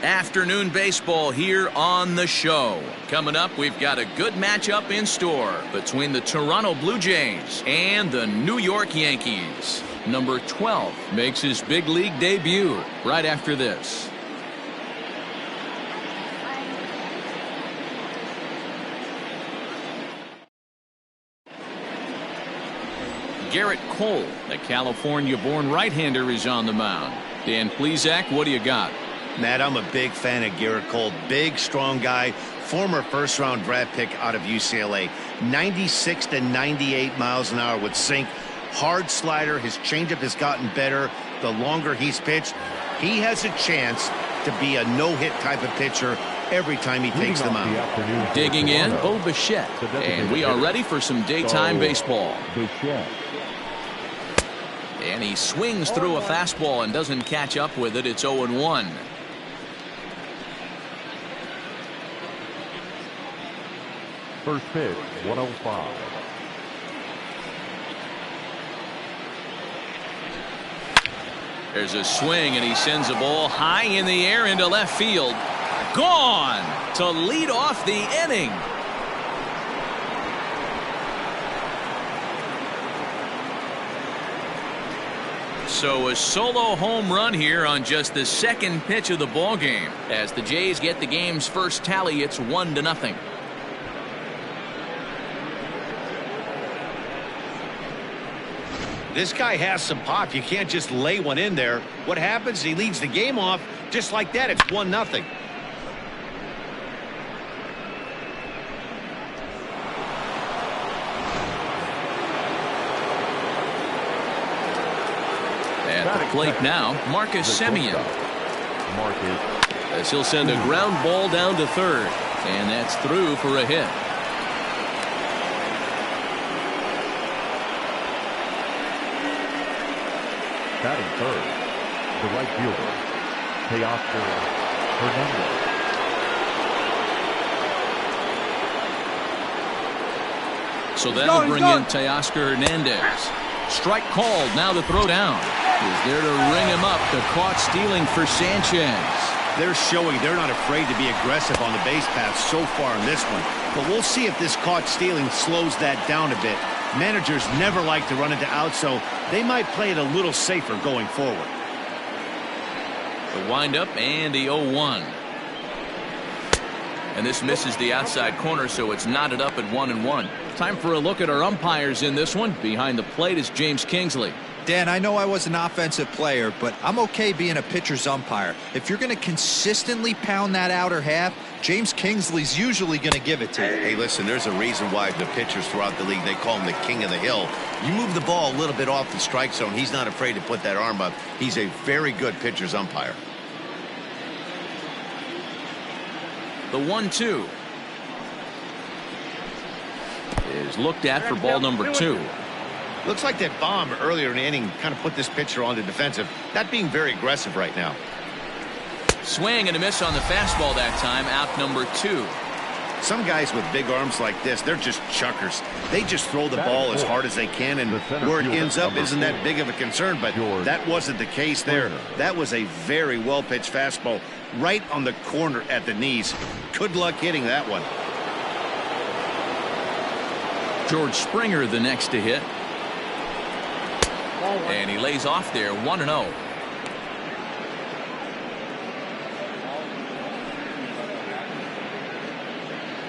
Afternoon baseball here on the show. Coming up, we've got a good matchup in store between the Toronto Blue Jays and the New York Yankees. Number 12 makes his big league debut right after this. Garrett Cole, the California-born right-hander, is on the mound. Dan Plesac, what do you got? Matt, I'm a big fan of Garrett Cole. Big, strong guy. Former first-round draft pick out of UCLA. 96 to 98 miles an hour with sink. Hard slider. His changeup has gotten better the longer he's pitched. He has a chance to be a no-hit type of pitcher every time he takes the mound. Digging in, Bo Bichette. And we are ready for some daytime baseball. And he swings through a fastball and doesn't catch up with it. It's 0-1. First pitch, 105. There's a swing, and he sends a ball high in the air into left field. Gone to lead off the inning. So a solo home run here on just the second pitch of the ball game. As the Jays get the game's first tally, it's 1-0. This guy has some pop. You can't just lay one in there. What happens? He leads the game off just like that. It's 1-0. At the plate now, Marcus Semien. As he'll send a ground ball down to third. And that's through for a hit. Batting third, the right fielder, Teoscar Hernandez. So that'll bring in Teoscar Hernandez. Strike called. Now the throw down. Is there to ring him up. The caught stealing for Sanchez. They're showing they're not afraid to be aggressive on the base path so far in this one. But we'll see if this caught stealing slows that down a bit. Managers never like to run into out, so they might play it a little safer going forward. The windup and the 0-1. And this misses the outside corner, so it's knotted up at 1-1. Time for a look at our umpires in this one. Behind the plate is James Kingsley. Dan, I know I was an offensive player, but I'm okay being a pitcher's umpire. If you're going to consistently pound that outer half, James Kingsley's usually going to give it to you. Hey, listen, there's a reason why the pitchers throughout the league, they call him the king of the hill. You move the ball a little bit off the strike zone, he's not afraid to put that arm up. He's a very good pitcher's umpire. The 1-2 is looked at for ball number 2. Looks like that bomb earlier in the inning kind of put this pitcher on the defensive. Not being very aggressive right now. Swing and a miss on the fastball that time. Out number 2. Some guys with big arms like this, they're just chuckers. They just throw the ball as hard as they can, and where it ends up isn't that big of a concern, but that wasn't the case there. That was a very well-pitched fastball right on the corner at the knees. Good luck hitting that one. George Springer the next to hit. And he lays off there, 1-0.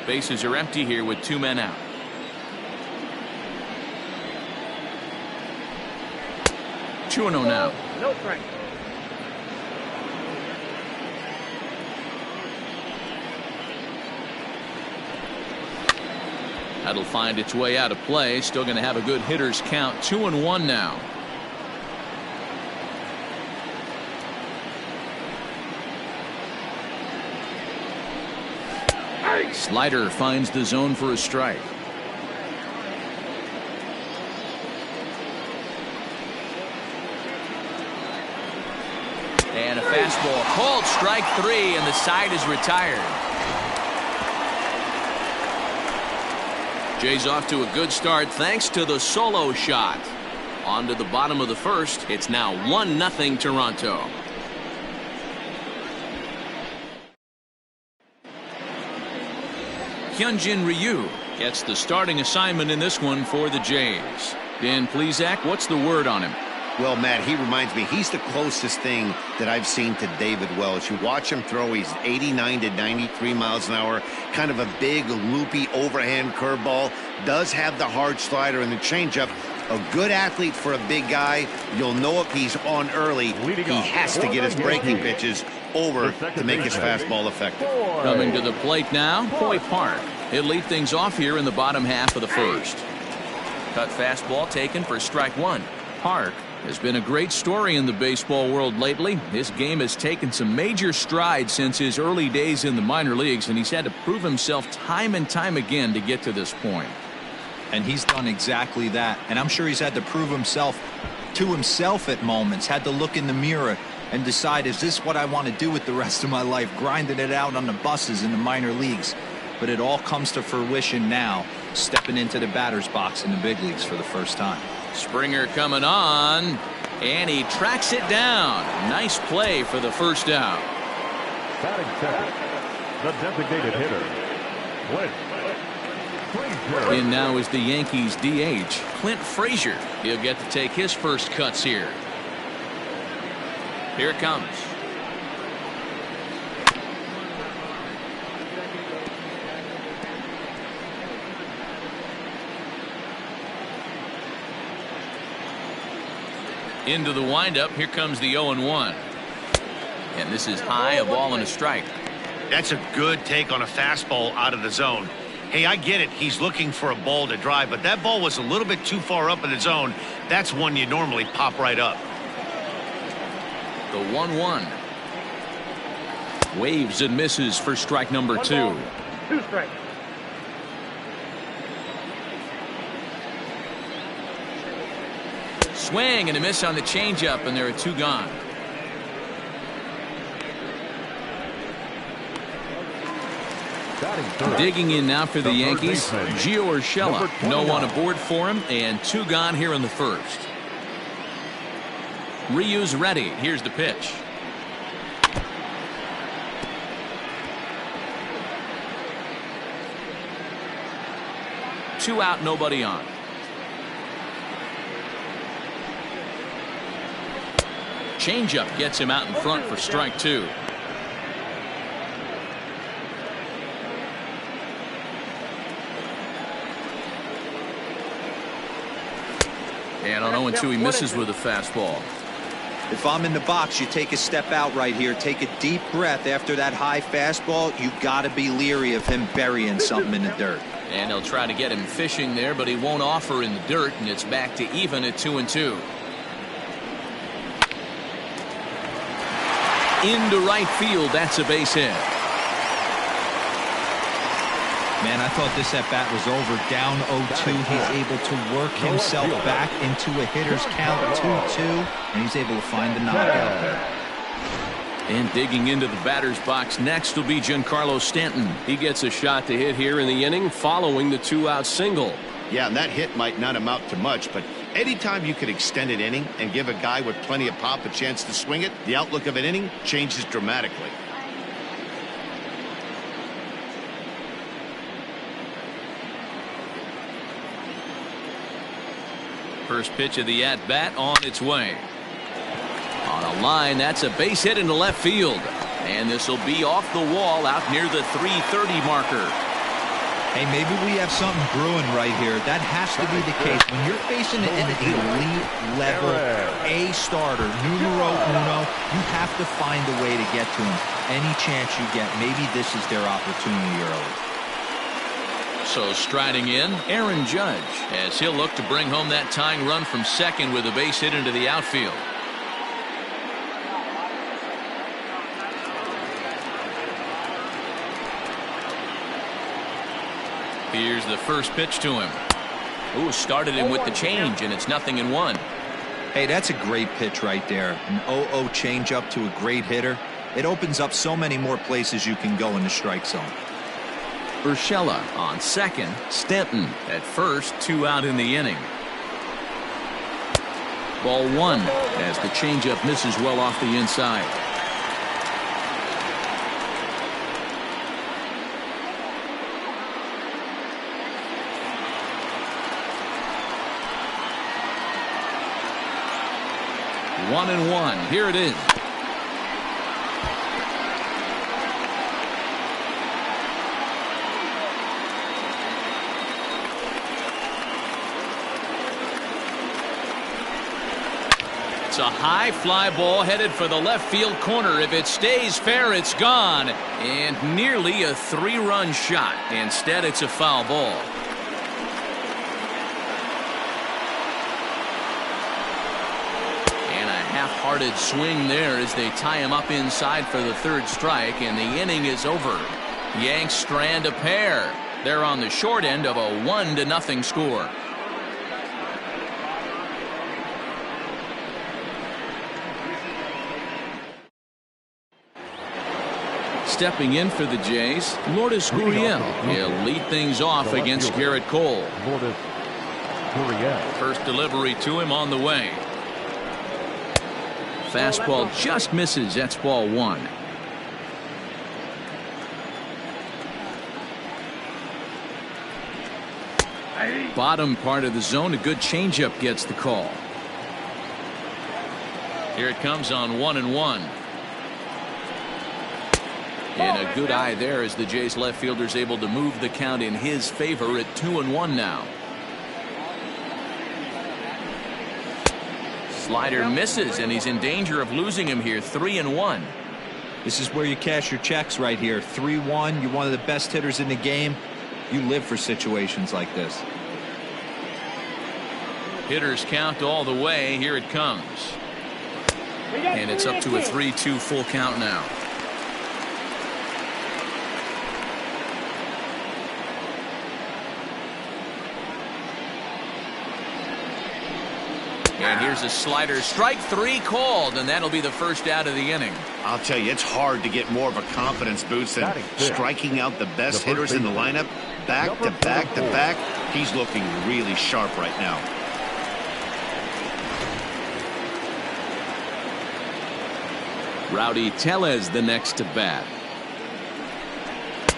Bases are empty here with 2 men out. Two 2-0 now. No strike. That'll find its way out of play. Still going to have a good hitter's count. 2-1 now. Slider finds the zone for a strike. And a fastball called strike 3, and the side is retired. Jays off to a good start thanks to the solo shot. On to the bottom of the first. It's now 1-0 Toronto. Hyunjin Ryu gets the starting assignment in this one for the Jays. Dan Plesac, what's the word on him? Well, Matt, he reminds me, he's the closest thing that I've seen to David Wells. You watch him throw, he's 89 to 93 miles an hour, kind of a big, loopy, overhand curveball, does have the hard slider and the changeup. A good athlete for a big guy. You'll know if he's on early, he has to get his breaking pitches over to make his fastball effective. Coming to the plate now, Hoy Park. He'll lead things off here in the bottom half of the first. Cut fastball taken for strike one. Park has been a great story in the baseball world lately. His game has taken some major strides since his early days in the minor leagues, and he's had to prove himself time and time again to get to this point. And he's done exactly that. And I'm sure he's had to prove himself to himself at moments, had to look in the mirror and decide, is this what I want to do with the rest of my life, grinding it out on the buses in the minor leagues? But it all comes to fruition now, stepping into the batter's box in the big leagues for the first time. Springer coming on, and he tracks it down. Nice play for the first out. Batting second, the designated hitter, Clint Frazier. In now is the Yankees DH, Clint Frazier. He'll get to take his first cuts here. Here it comes. Into the windup. Here comes the 0-1. And this is high, a ball and a strike. That's a good take on a fastball out of the zone. Hey, I get it. He's looking for a ball to drive, but that ball was a little bit too far up in the zone. That's one you normally pop right up. The 1-1. Waves and misses for strike number two. 2 strikes. Swing and a miss on the changeup, and there are 2 gone. Digging in now for the Yankees, Gio Urshela. No one aboard for him, and 2 gone here in the first. Ryu's ready. Here's the pitch. Two out, nobody on. Changeup gets him out in front for strike 2. And on 0-2, he misses with a fastball. If I'm in the box, you take a step out right here, take a deep breath after that high fastball. You got to be leery of him burying something in the dirt. And they'll try to get him fishing there, but he won't offer in the dirt, and it's back to even at 2-2. Into right field, that's a base hit. Man, I thought this at-bat was over. Down 0-2, he's able to work himself back into a hitter's count 2-2, and he's able to find the knockout there. And digging into the batter's box next will be Giancarlo Stanton. He gets a shot to hit here in the inning following the 2-out single. Yeah, and that hit might not amount to much, but anytime you can extend an inning and give a guy with plenty of pop a chance to swing it, the outlook of an inning changes dramatically. First pitch of the at-bat on its way. On a line, that's a base hit into left field. And this will be off the wall out near the 330 marker. Hey, maybe we have something brewing right here. That has to be the case. When you're facing an elite level A starter, numero uno, you have to find a way to get to him. Any chance you get, maybe this is their opportunity early. So striding in, Aaron Judge, as he'll look to bring home that tying run from second with a base hit into the outfield. Here's the first pitch to him. Ooh, started him with the change, and it's 0-1. Hey, that's a great pitch right there. An 0-0 changeup to a great hitter. It opens up so many more places you can go in the strike zone. Urshela on second. Stanton at first. 2 out in the inning. Ball 1 as the changeup misses well off the inside. 1-1. Here it is. It's a high fly ball headed for the left field corner. If it stays fair, it's gone. And nearly a 3-run shot. Instead, it's a foul ball. And a half-hearted swing there as they tie him up inside for the 3rd strike, and the inning is over. Yanks strand a pair. They're on the short end of a 1-0 score. Stepping in for the Jays, Lourdes Gurriel. He'll lead things off against Garrett Cole. First delivery to him on the way. Fastball just misses. That's ball 1. Bottom part of the zone, a good changeup gets the call. Here it comes on 1-1. And a good eye there as the Jays left fielder's able to move the count in his favor at 2-1 now. Slider misses, and he's in danger of losing him here. 3-1. This is where you cash your checks right here. 3-1. You're one of the best hitters in the game. You live for situations like this. Hitters count all the way. Here it comes. And it's up to a 3-2 full count now. And here's a slider. Strike 3 called, and that'll be the first out of the inning. I'll tell you, it's hard to get more of a confidence boost than striking out the best hitters in the lineup back to back to back. He's looking really sharp right now. Rowdy Tellez the next to bat.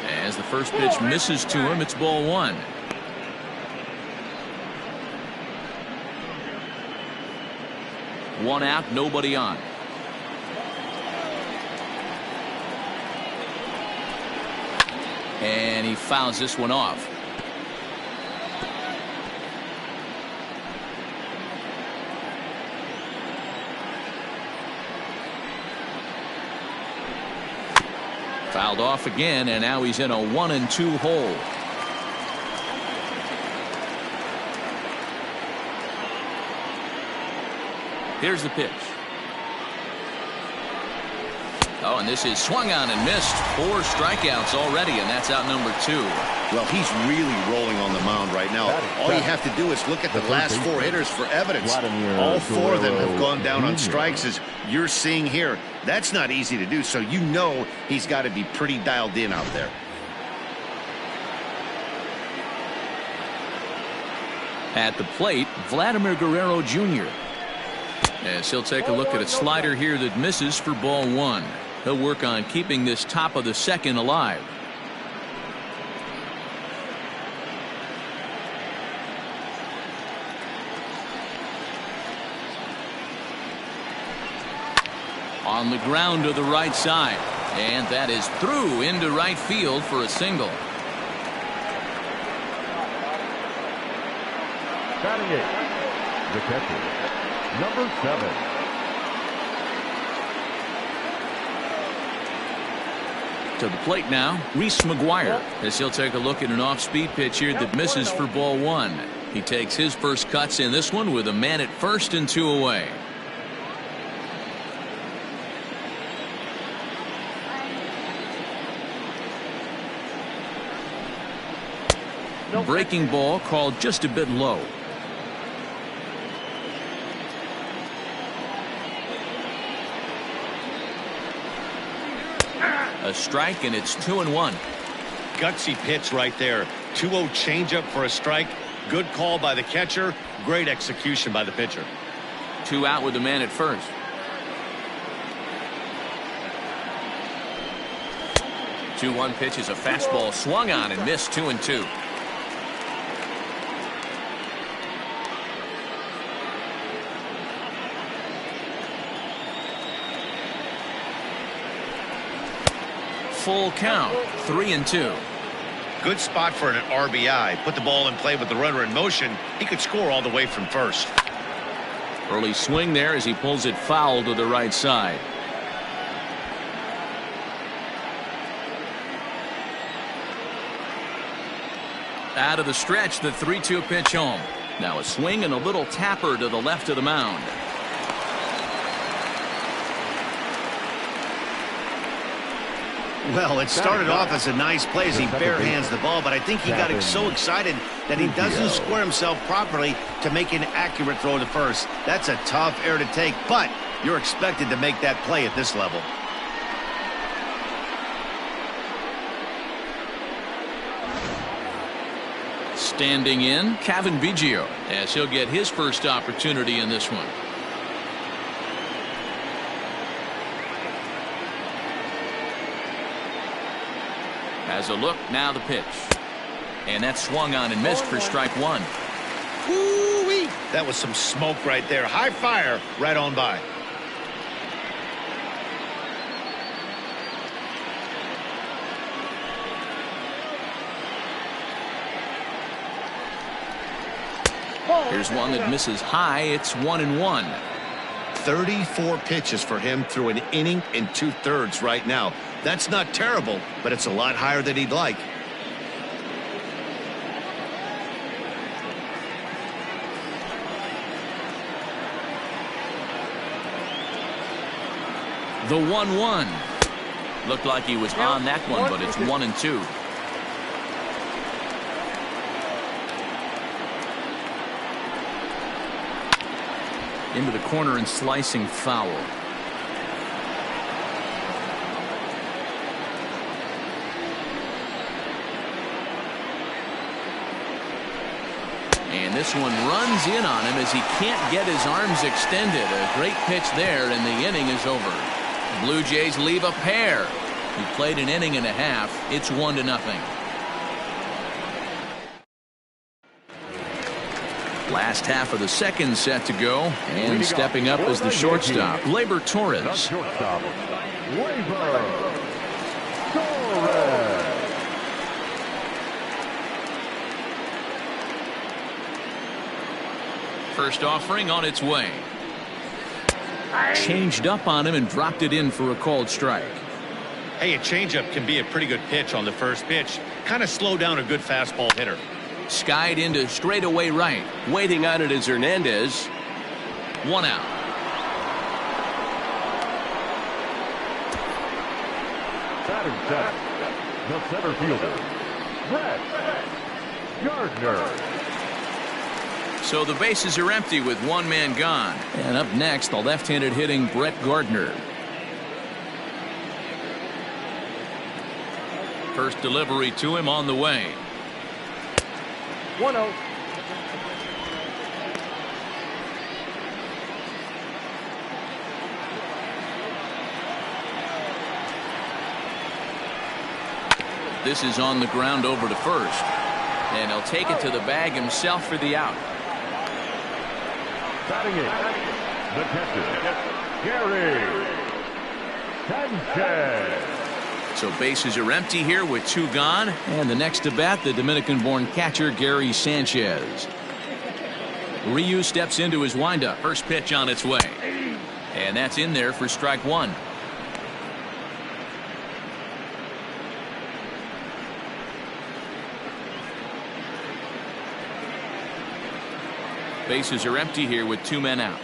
As the first pitch misses to him, it's ball 1. One out, nobody on. And he fouls this one off. Fouled off again, and now he's in a 1-2 hole. Here's the pitch. Oh, and this is swung on and missed. 4 strikeouts already, and that's out number 2. Well, he's really rolling on the mound right now. All you have to do is look at the last 4 hitters for evidence. All 4 of them have gone down on strikes, as you're seeing here. That's not easy to do, so you know he's got to be pretty dialed in out there. At the plate, Vladimir Guerrero Jr. As he'll take a look at a slider here that misses for ball 1. He'll work on keeping this top of the second alive. On the ground to the right side, and that is through into right field for a single. Batting it, the catcher, number 7. To the plate now, Reese McGuire, as he'll take a look at an off-speed pitch here that misses for ball 1. He takes his first cuts in this one with a man at first and 2 away. Breaking ball called just a bit low. A strike, and it's 2-1. Gutsy pitch right there. 2-0 changeup for a strike. Good call by the catcher. Great execution by the pitcher. 2 out with the man at first. Two-one pitch is a fastball swung on and missed. 2-2. Full count, 3-2. Good spot for an RBI. Put the ball in play with the runner in motion. He could score all the way from first. Early swing there as he pulls it foul to the right side. Out of the stretch, the 3-2 pitch home. Now a swing and a little tapper to the left of the mound. Well, it started off as a nice play as he barehands the ball, but I think he got so excited that he doesn't square himself properly to make an accurate throw to first. That's a tough error to take, but you're expected to make that play at this level. Standing in, Kevin Biggio, as he'll get his first opportunity in this one. Has a look, now the pitch. And that swung on and missed for strike one. Woo-wee. That was some smoke right there. High fire right on by. Here's one that misses high. It's 1-1. 34 pitches for him through an inning and 2/3 right now. That's not terrible, but it's a lot higher than he'd like. The 1-1. Looked like he was on that one, but it's 1-2. Into the corner and slicing foul. And this one runs in on him as he can't get his arms extended. A great pitch there, and the inning is over. Blue Jays leave a pair. He played an inning and a half. It's 1-0. Last half of the second set to go, and stepping up is the shortstop, Gleyber Torres. First offering on its way. Changed up on him and dropped it in for a called strike. Hey, a changeup can be a pretty good pitch on the first pitch. Kind of slow down a good fastball hitter. Skied into straightaway right. Waiting on it is Hernandez. One out. Batting center, the center fielder, Brett Gardner. So the bases are empty with one man gone. And up next, the left-handed hitting Brett Gardner. First delivery to him on the way. 1-0. This is on the ground over to first. And he'll take it to the bag himself for the out. Batting in, the catcher, Gary Sanchez. So bases are empty here with two gone. And the next to bat, the Dominican-born catcher, Gary Sanchez. Ryu steps into his windup. First pitch on its way. And that's in there for strike one. Bases are empty here with two men out.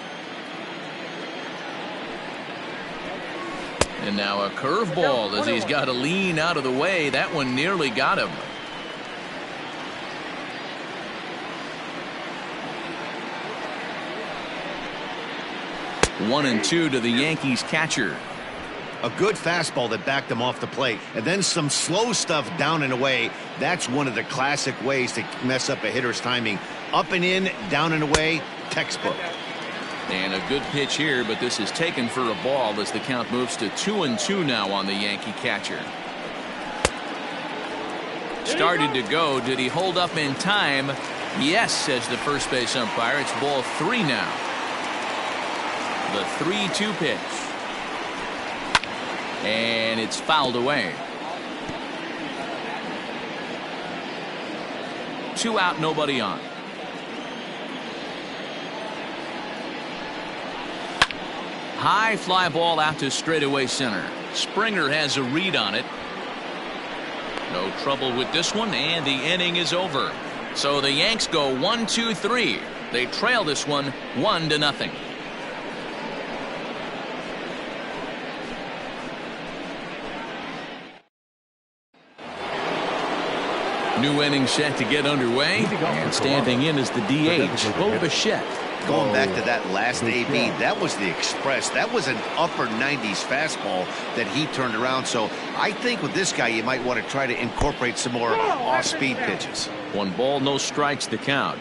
And now a curveball as he's got to lean out of the way. That one nearly got him. One and two to the Yankees catcher. A good fastball that backed him off the plate, and then some slow stuff down and away. That's one of the classic ways to mess up a hitter's timing. Up and in, down and away, textbook. And a good pitch here, but this is taken for a ball as the count moves to 2-2 now on the Yankee catcher. Started to go. Did he hold up in time? Yes, says the first base umpire. It's ball three now. The 3-2 pitch. And it's fouled away. 2 out, nobody on. High fly ball out to straightaway center. Springer has a read on it. No trouble with this one, and the inning is over. So the Yanks go 1-2-3. They trail this one 1-0. New inning set to get underway, and standing in is the DH, Bo Bichette. Going back to that last AB, that was the express. That was an upper 90s fastball that he turned around. So I think with this guy, you might want to try to incorporate some more off-speed pitches. 1 ball, no strikes to count.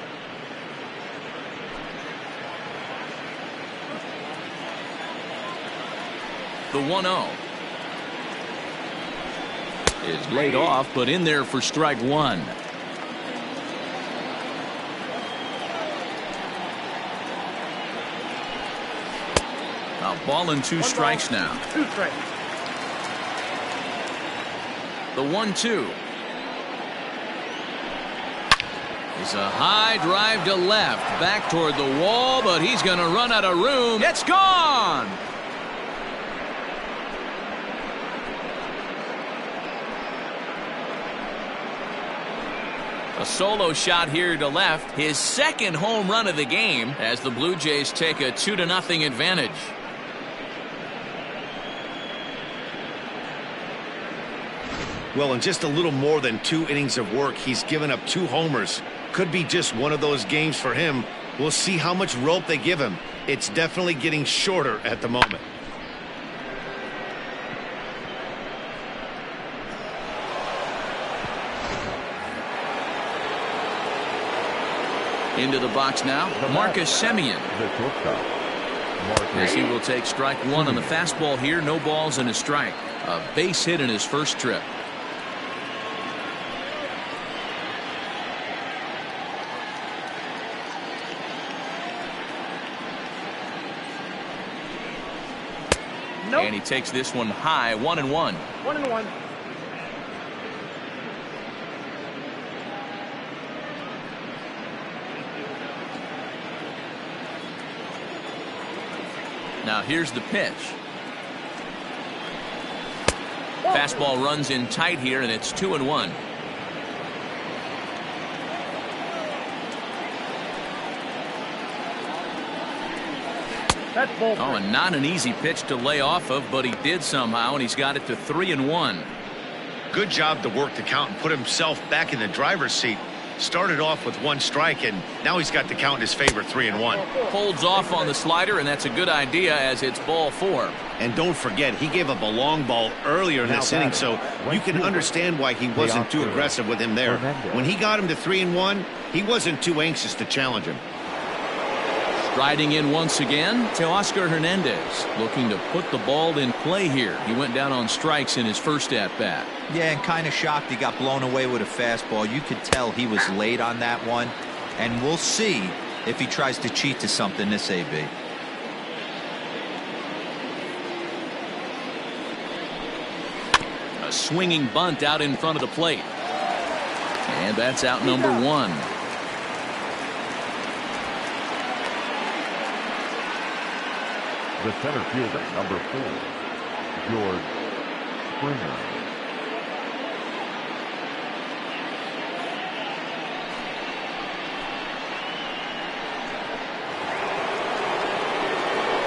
The 1-0 is laid off, but in there for strike 1. A ball and 2 strikes now. 2 strikes. The 1-2 is a high drive to left, back toward the wall, but he's going to run out of room. It's gone. A solo shot here to left, his second home run of the game, as the Blue Jays take a 2-0 advantage. Well, in just a little more than 2 innings of work, he's given up 2 homers. Could be just one of those games for him. We'll see how much rope they give him. It's definitely getting shorter at the moment. Into the box now, Marcus Semien. As he will take strike 1 on the fastball here. No balls and a strike. A base hit in his first trip. Nope. And he takes this one high, 1-1. 1-1. Now here's the pitch. Fastball runs in tight here, and it's 2-1. That's ball. Oh, and not an easy pitch to lay off of, but he did somehow, and he's got it to 3-1. Good job to work the count and put himself back in the driver's seat. Started off with 1 strike, and now he's got the count in his favor, 3-1. Holds off on the slider, and that's a good idea as it's ball 4. And don't forget, he gave up a long ball earlier in this inning, so you can understand why he wasn't too aggressive with him there. When he got him to 3-1, he wasn't too anxious to challenge him. Striding in once again to Oscar Hernandez, looking to put the ball in play here. He went down on strikes in his first at-bat. Yeah, and kind of shocked he got blown away with a fastball. You could tell he was late on that one, and we'll see if he tries to cheat to something this AB. A swinging bunt out in front of the plate. And that's out number 1. The center fielder, number 4, George Springer.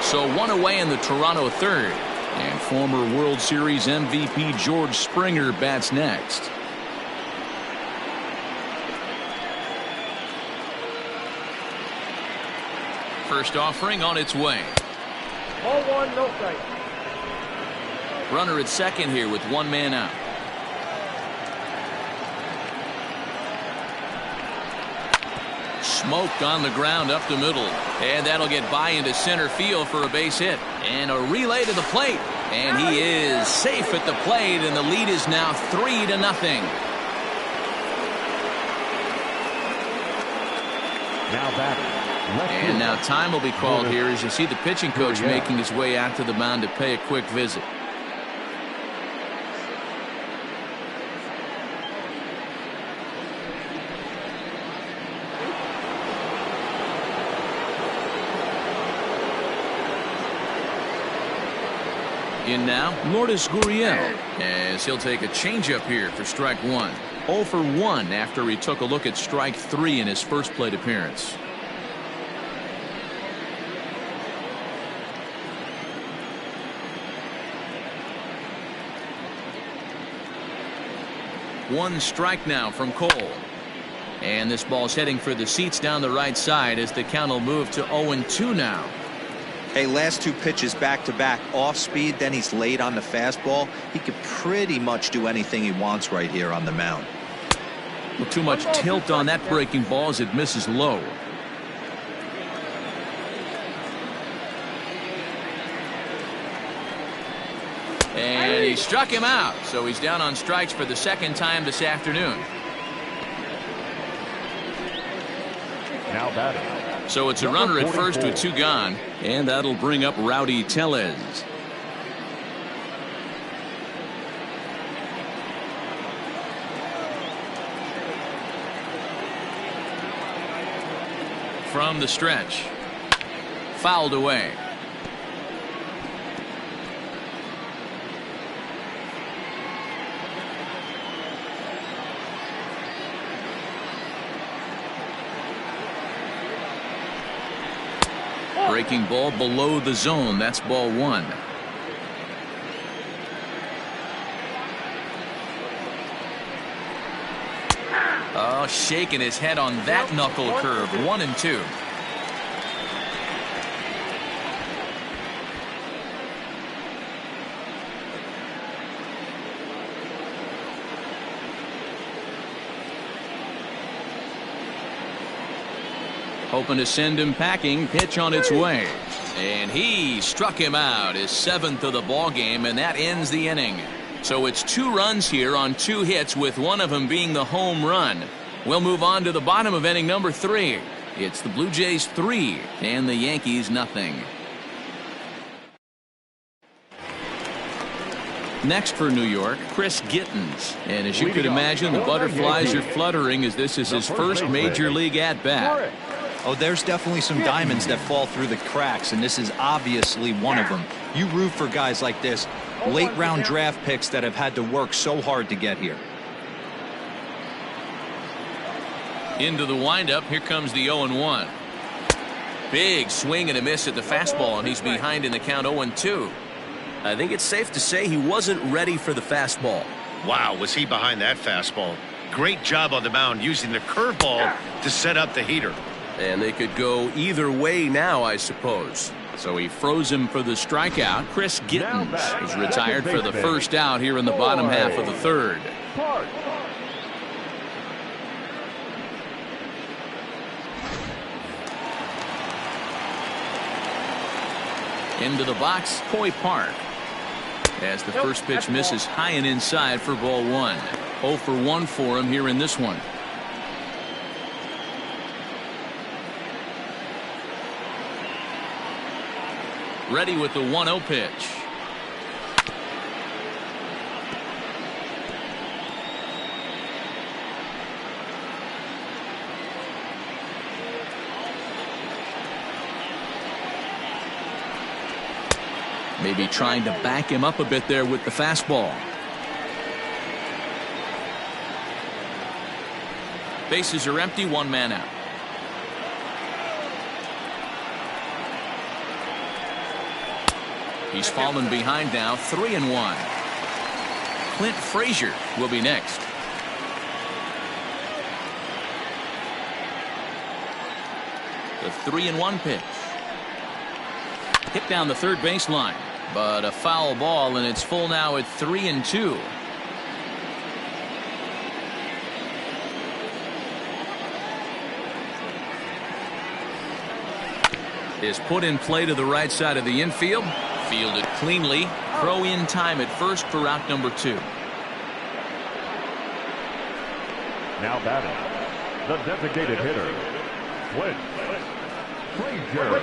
So 1 away in the Toronto third. And former World Series MVP George Springer bats next. First offering on its way. Ball 1, no strike. Runner at second here with 1 man out. Smoked on the ground up the middle. And that'll get by into center field for a base hit. And a relay to the plate. And he is safe at the plate, and the lead is now 3-0. Now batting. And now time will be called here as you see the pitching coach making his way out to the mound to pay a quick visit. In now, Lourdes Gurriel, as he'll take a changeup here for strike one. 0 for 1 after he took a look at strike 3 in his first plate appearance. One strike now from Cole. And this ball's heading for the seats down the right side as the count will move to 0-2 now. Hey, last two pitches back-to-back off speed, then he's late on the fastball. He could pretty much do anything he wants right here on the mound. Well, too much tilt on that breaking ball as it misses low. And he struck him out, so he's down on strikes for the second time this afternoon. Now batting. So it's a runner at first with 2 gone, and that'll bring up Rowdy Tellez. From the stretch, fouled away. Breaking ball below the zone. That's ball 1. Oh, shaking his head on that knuckle curve. 1-2. Hoping to send him packing. Pitch on its way. And he struck him out. His 7th of the ball game, and that ends the inning. So it's 2 runs here on 2 hits, with one of them being the home run. We'll move on to the bottom of inning number 3. It's the Blue Jays 3 and the Yankees nothing. Next for New York, Chris Gittens. And as you could imagine, the butterflies are fluttering as this is his first major league at-bat. Oh, there's definitely some diamonds that fall through the cracks, and this is obviously one of them. You root for guys like this, late round draft picks that have had to work so hard to get here. Into the windup, here comes the 0-1. Big swing and a miss at the fastball, and he's behind in the count 0-2. I think it's safe to say he wasn't ready for the fastball. Wow, was he behind that fastball. Great job on the mound using the curveball to set up the heater. And they could go either way now, I suppose. So he froze him for the strikeout. Chris Gittens is retired for the first out here in the bottom half of the 3rd. Into the box, Coy Park. As the first pitch misses high and inside for ball 1. 0 for 1 for him here in this one. Ready with the 1-0 pitch. Maybe trying to back him up a bit there with the fastball. Bases are empty, 1 man out. He's fallen behind now, 3-1. Clint Frazier will be next. The 3-1 pitch. Hit down the third baseline, but a foul ball, and it's full now at 3-2. Is put in play to the right side of the infield. Fielded cleanly. Throw in time at first for out number 2. Now batting, the designated hitter, Clint Frazier.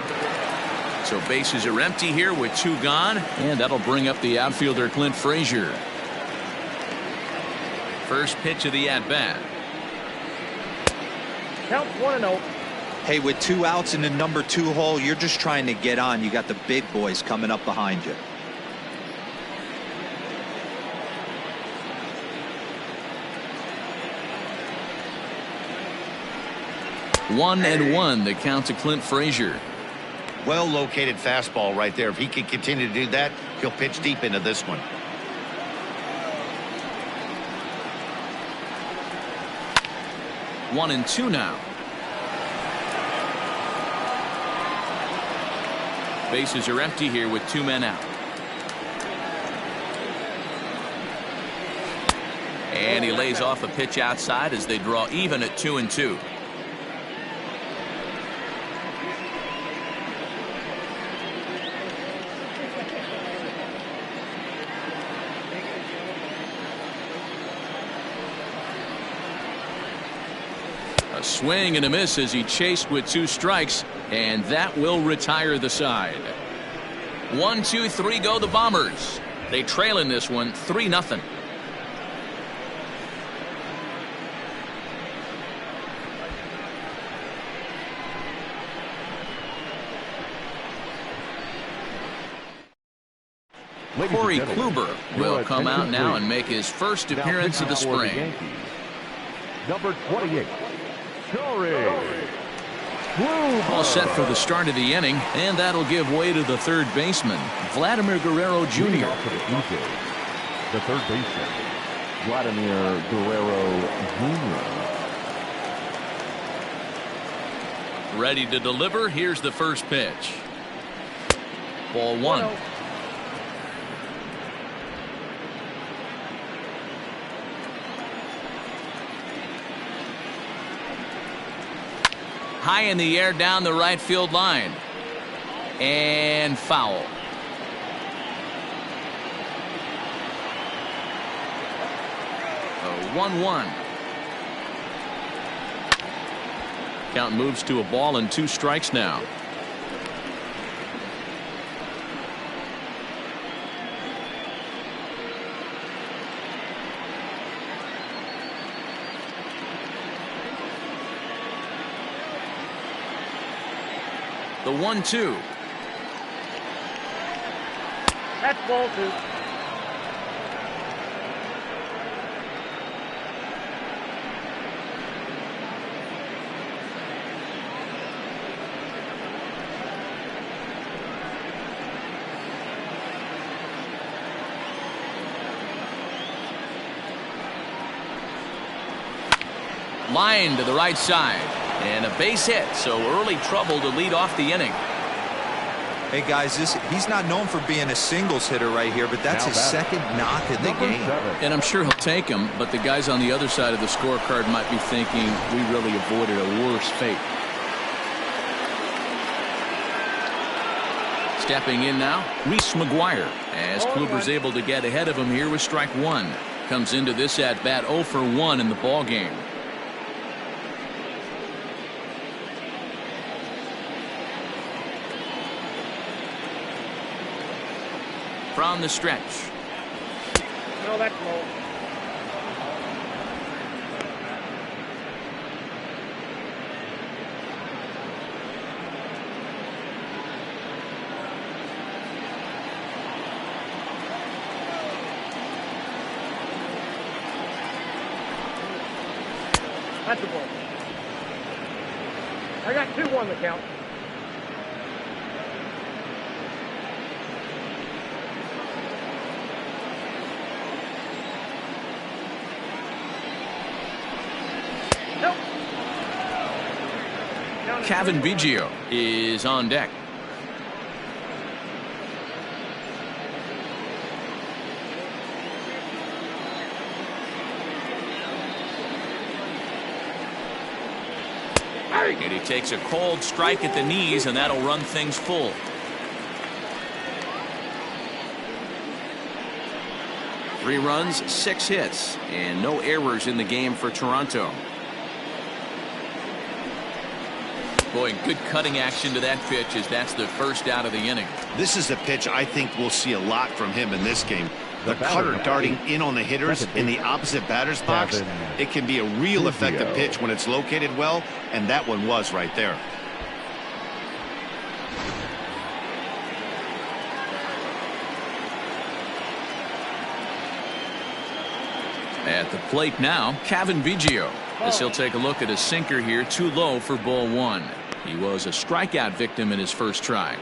So bases are empty here with 2 gone, and that'll bring up the outfielder Clint Frazier. First pitch of the at-bat. Count 1-0. Hey, with 2 outs in the number 2 hole, you're just trying to get on. You got the big boys coming up behind you. 1-1 the count to Clint Frazier. Well located fastball right there. If he can continue to do that, he'll pitch deep into this one. One and two now. Bases are empty here with 2 men out. And he lays off a pitch outside as they draw even at 2-2. A swing and a miss as he chased with 2 strikes, and that will retire the side. 1, 2, 3 go the Bombers. They trail in this one 3-0. Corey Kluber will come out now and make his first appearance of the spring. Number 28, Corey. All set for the start of the inning, and that'll give way to the third baseman, Vladimir Guerrero Jr. The third baseman, Vladimir Guerrero Jr. Ready to deliver. Here's the first pitch. Ball 1. High in the air down the right field line. And foul. A 1-1. Count moves to a ball and 2 strikes now. The 1-2. That's ball 2. Line to the right side. And a base hit, so early trouble to lead off the inning. Hey guys, he's not known for being a singles hitter right here, but that's his second knock of the game. And I'm sure he'll take him, but the guys on the other side of the scorecard might be thinking we really avoided a worse fate. Stepping in now, Reese McGuire, as Kluber's able to get ahead of him here with strike 1. Comes into this at bat 0 for 1 in the ball game. From the stretch. No, that's low. That's a ball. I got 2-1 the count. Kevin Biggio is on deck. And he takes a cold strike at the knees, and that'll run things full. Three runs, 6 hits, and no errors in the game for Toronto. Boy, good cutting action to that pitch as that's the first out of the inning. This is a pitch I think we'll see a lot from him in this game. The cutter darting in on the hitters in the opposite batter's box. It can be a real effective pitch when it's located well, and that one was right there. At the plate now, Kevin Biggio. As he'll take a look at a sinker here, too low for ball one. He was a strikeout victim in his first try.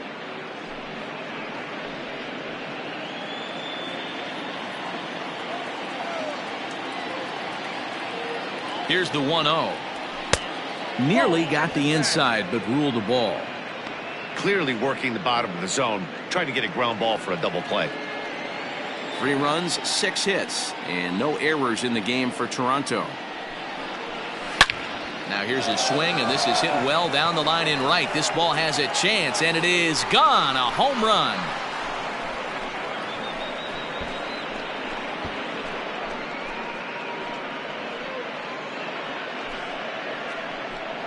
Here's the 1-0. Nearly got the inside, but ruled the ball. Clearly working the bottom of the zone, trying to get a ground ball for a double play. 3 runs, 6 hits, and no errors in the game for Toronto. Now here's his swing, and this is hit well down the line in right. This ball has a chance, and it is gone. A home run.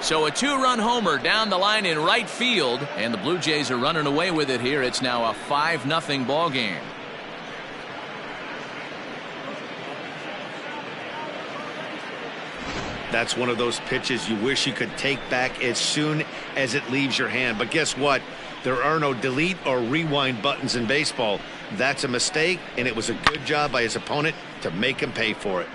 So a 2-run homer down the line in right field, and the Blue Jays are running away with it here. It's now a 5-0 ball game. That's one of those pitches you wish you could take back as soon as it leaves your hand. But guess what? There are no delete or rewind buttons in baseball. That's a mistake, and it was a good job by his opponent to make him pay for it.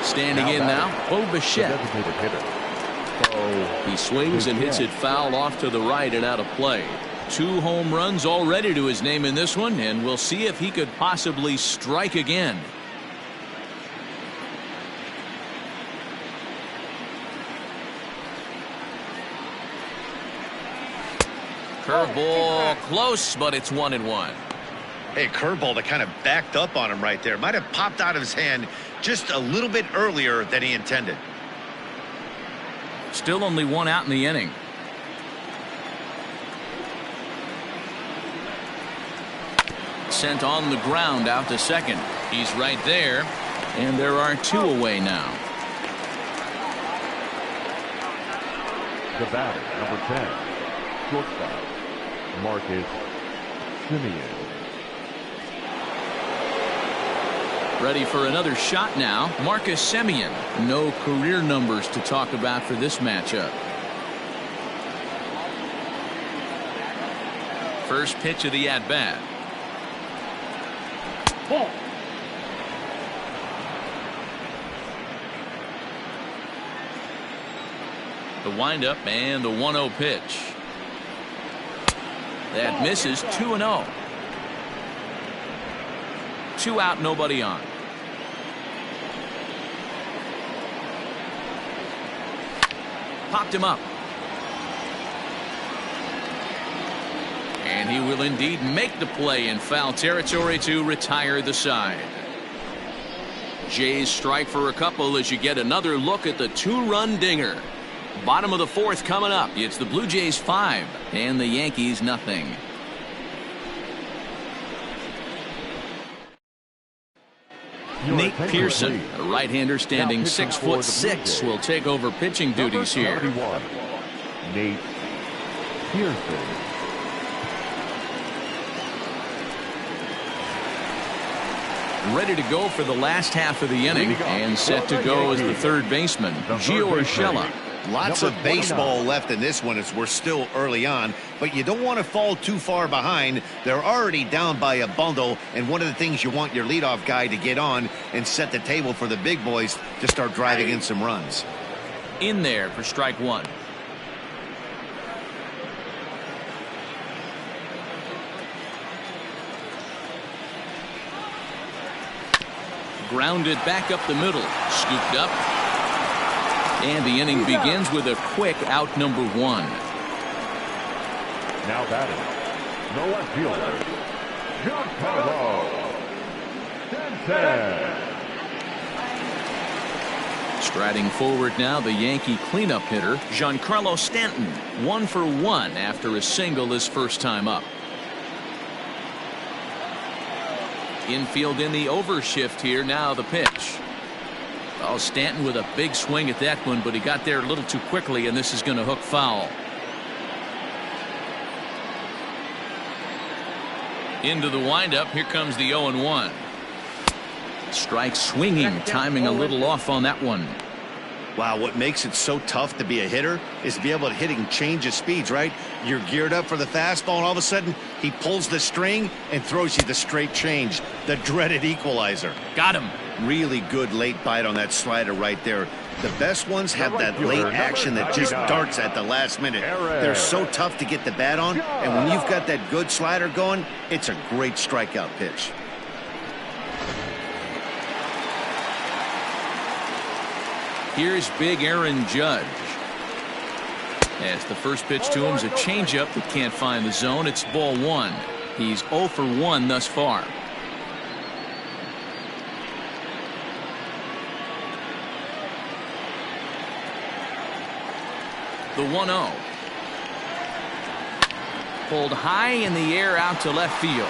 Standing in now, Bo Bichette. He swings and hits it foul off to the right and out of play. 2 home runs already to his name in this one, and we'll see if he could possibly strike again. Curveball close, but it's 1-1. Hey, curveball that kind of backed up on him right there. Might have popped out of his hand just a little bit earlier than he intended. Still only 1 out in the inning. Sent on the ground out to second. He's right there, and there are 2 away now. The batter, number 10, shortstop, Marcus Semien. Ready for another shot now. Marcus Semien. No career numbers to talk about for this matchup. First pitch of the at-bat. Ball. The windup and the 1-0 pitch. That misses. 2-0. 2 out, nobody on. Popped him up. And he will indeed make the play in foul territory to retire the side. Jays strike for a couple as you get another look at the 2-run dinger. Bottom of the 4th coming up. It's the Blue Jays 5 and the Yankees nothing. Nate Pearson, a right-hander standing 6'6", will take over pitching duties here. Nate Pearson. Ready to go for the last half of the inning and set to go as the third baseman, Gio Urshela. Lots of baseball left in this one as we're still early on, but you don't want to fall too far behind. They're already down by a bundle, and one of the things you want your leadoff guy to get on and set the table for the big boys to start driving in some runs. In there for strike 1. Grounded back up the middle, scooped up. And the inning begins with a quick out number 1. Now batting, no left fielder, Giancarlo Stanton. Striding forward now, the Yankee cleanup hitter, Giancarlo Stanton. 1 for 1 after a single his first time up. Infield in the overshift here. Now the pitch. Oh, Stanton with a big swing at that one, but he got there a little too quickly, and this is going to hook foul. Into the windup. Here comes the 0-1. Strike swinging, timing a little off on that one. Wow, what makes it so tough to be a hitter is to be able to hit and change his speeds, right? You're geared up for the fastball, and all of a sudden, he pulls the string and throws you the straight change, the dreaded equalizer. Got him. Really good late bite on that slider right there. The best ones have that late action that just darts at the last minute. They're so tough to get the bat on, and when you've got that good slider going, it's a great strikeout pitch. Here's big Aaron Judge. As the first pitch to him is a changeup that can't find the zone. It's ball one. He's 0 for 1 thus far. The 1-0. Pulled high in the air out to left field.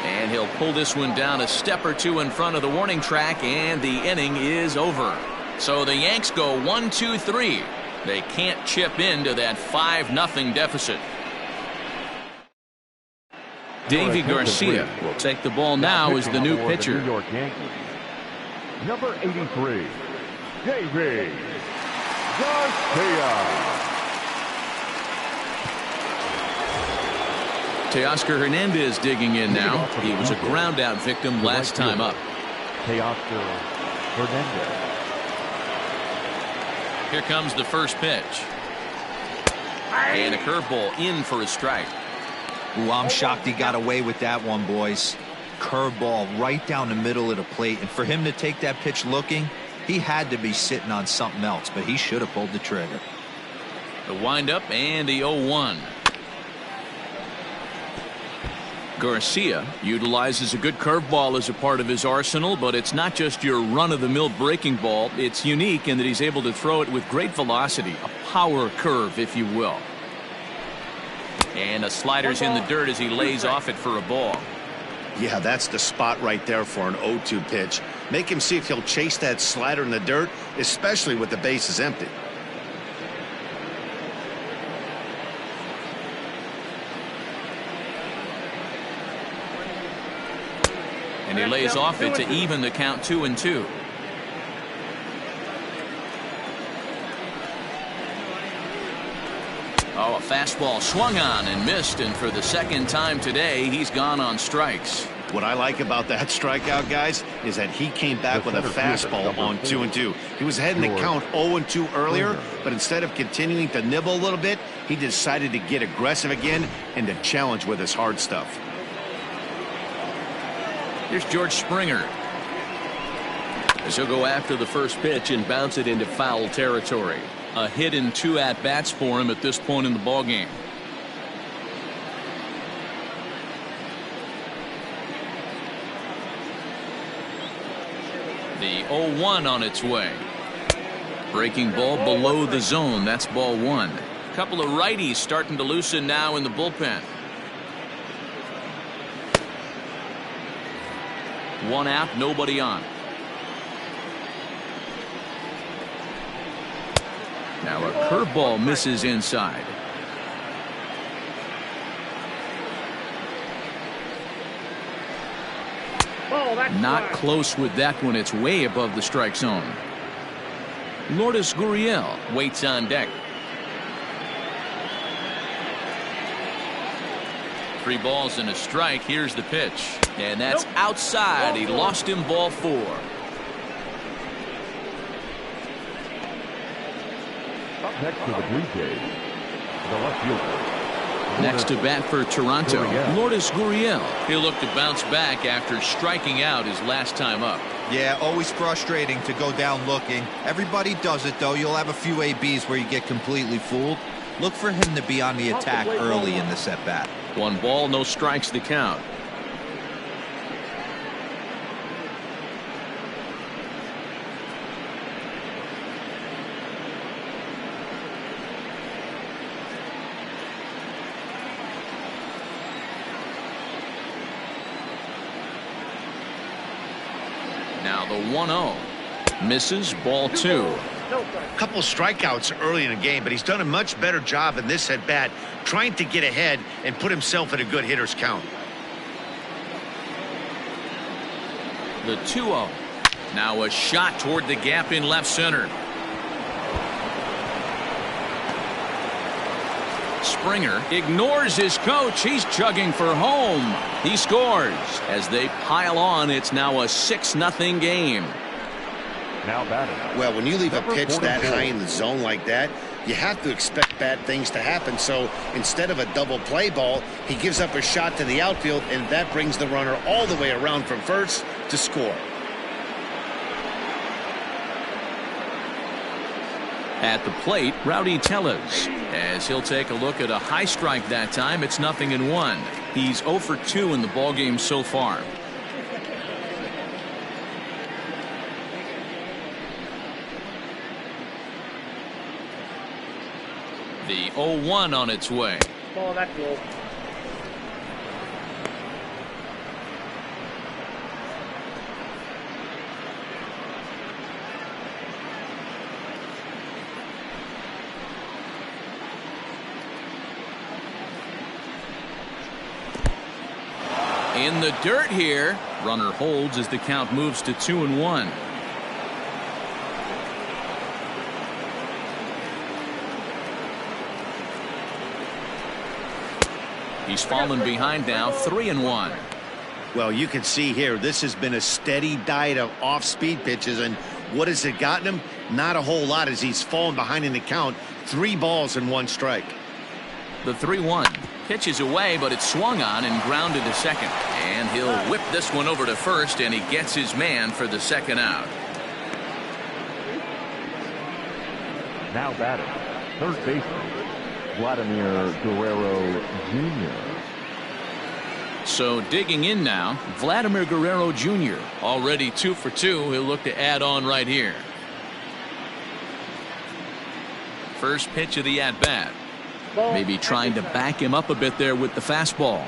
And he'll pull this one down a step or two in front of the warning track, and the inning is over. So the Yanks go 1-2-3. They can't chip into that 5-0 deficit. Davy Garcia will take the ball now as the new pitcher. New York Yankees. Number 83, Davy Garcia. Teoscar Hernandez digging in now. He was a ground out victim last time up. Teoscar Hernandez. Here comes the first pitch. And a curveball in for a strike. Ooh, I'm shocked he got away with that one, boys. Curveball right down the middle of the plate. And for him to take that pitch looking, he had to be sitting on something else, but he should have pulled the trigger. The windup and the 0-1. Garcia utilizes a good curveball as a part of his arsenal, but it's not just your run-of-the-mill breaking ball. It's unique in that he's able to throw it with great velocity, a power curve, if you will. And a slider's in the dirt as he lays off it for a ball. Yeah, that's the spot right there for an 0-2 pitch. Make him see if he'll chase that slider in the dirt, especially with the bases empty. And he lays off it to even the count 2-2. Oh, a fastball swung on and missed, and for the second time today, he's gone on strikes. What I like about that strikeout, guys, is that he came back with a fastball on 2-2. He was ahead in the count 0-2 earlier, but instead of continuing to nibble a little bit, he decided to get aggressive again and to challenge with his hard stuff. Here's George Springer. As he'll go after the first pitch and bounce it into foul territory. A hit in 2 at-bats for him at this point in the ballgame. The 0-1 on its way. Breaking ball below the zone. That's ball 1. A couple of righties starting to loosen now in the bullpen. 1 out, nobody on. Now a curveball misses inside. Not close with that one. It's way above the strike zone. Lourdes Gurriel waits on deck. 3 balls and a strike. Here's the pitch. And that's outside. He lost him, ball 4. Up next to the Blue Jays, the left fielder. Next to bat for Toronto, Lourdes Gurriel. He'll look to bounce back after striking out his last time up. Yeah, always frustrating to go down looking. Everybody does it, though. You'll have a few ABs where you get completely fooled. Look for him to be on the attack early in this at-bat. 1 ball, no strikes, the count. Now the 1-0 misses, ball 2. A couple of strikeouts early in the game, but he's done a much better job in this at bat trying to get ahead and put himself in a good hitter's count. The 2-0. Now a shot toward the gap in left center. Springer ignores his coach. He's chugging for home. He scores. As they pile on, it's now a 6-0 game. Now batting. Well, when you leave a Number pitch that 44. high in the zone like that, you have to expect bad things to happen. So instead of a double play ball, he gives up a shot to the outfield, and that brings the runner all the way around from first to score. At the plate, Rowdy Tellez, as he'll take a look at a high strike that time. It's 0-1. He's 0 for 2 in the ballgame so far. The 0-1 on its way. Ball, that's low. In the dirt here. Runner holds as the count moves to 2-1. He's fallen behind now, 3-1. Well, you can see here, this has been a steady diet of off-speed pitches, and what has it gotten him? Not a whole lot, as he's fallen behind in the count. 3 balls and 1 strike. The 3-1 pitch is away, but it's swung on and grounded to second. And he'll whip this one over to first, and he gets his man for the second out. Now batting. Third baseman. Vladimir Guerrero Jr. So digging in now, Vladimir Guerrero Jr. already 2 for 2. He'll look to add on right here. First pitch of the at-bat. Maybe trying to back him up a bit there with the fastball.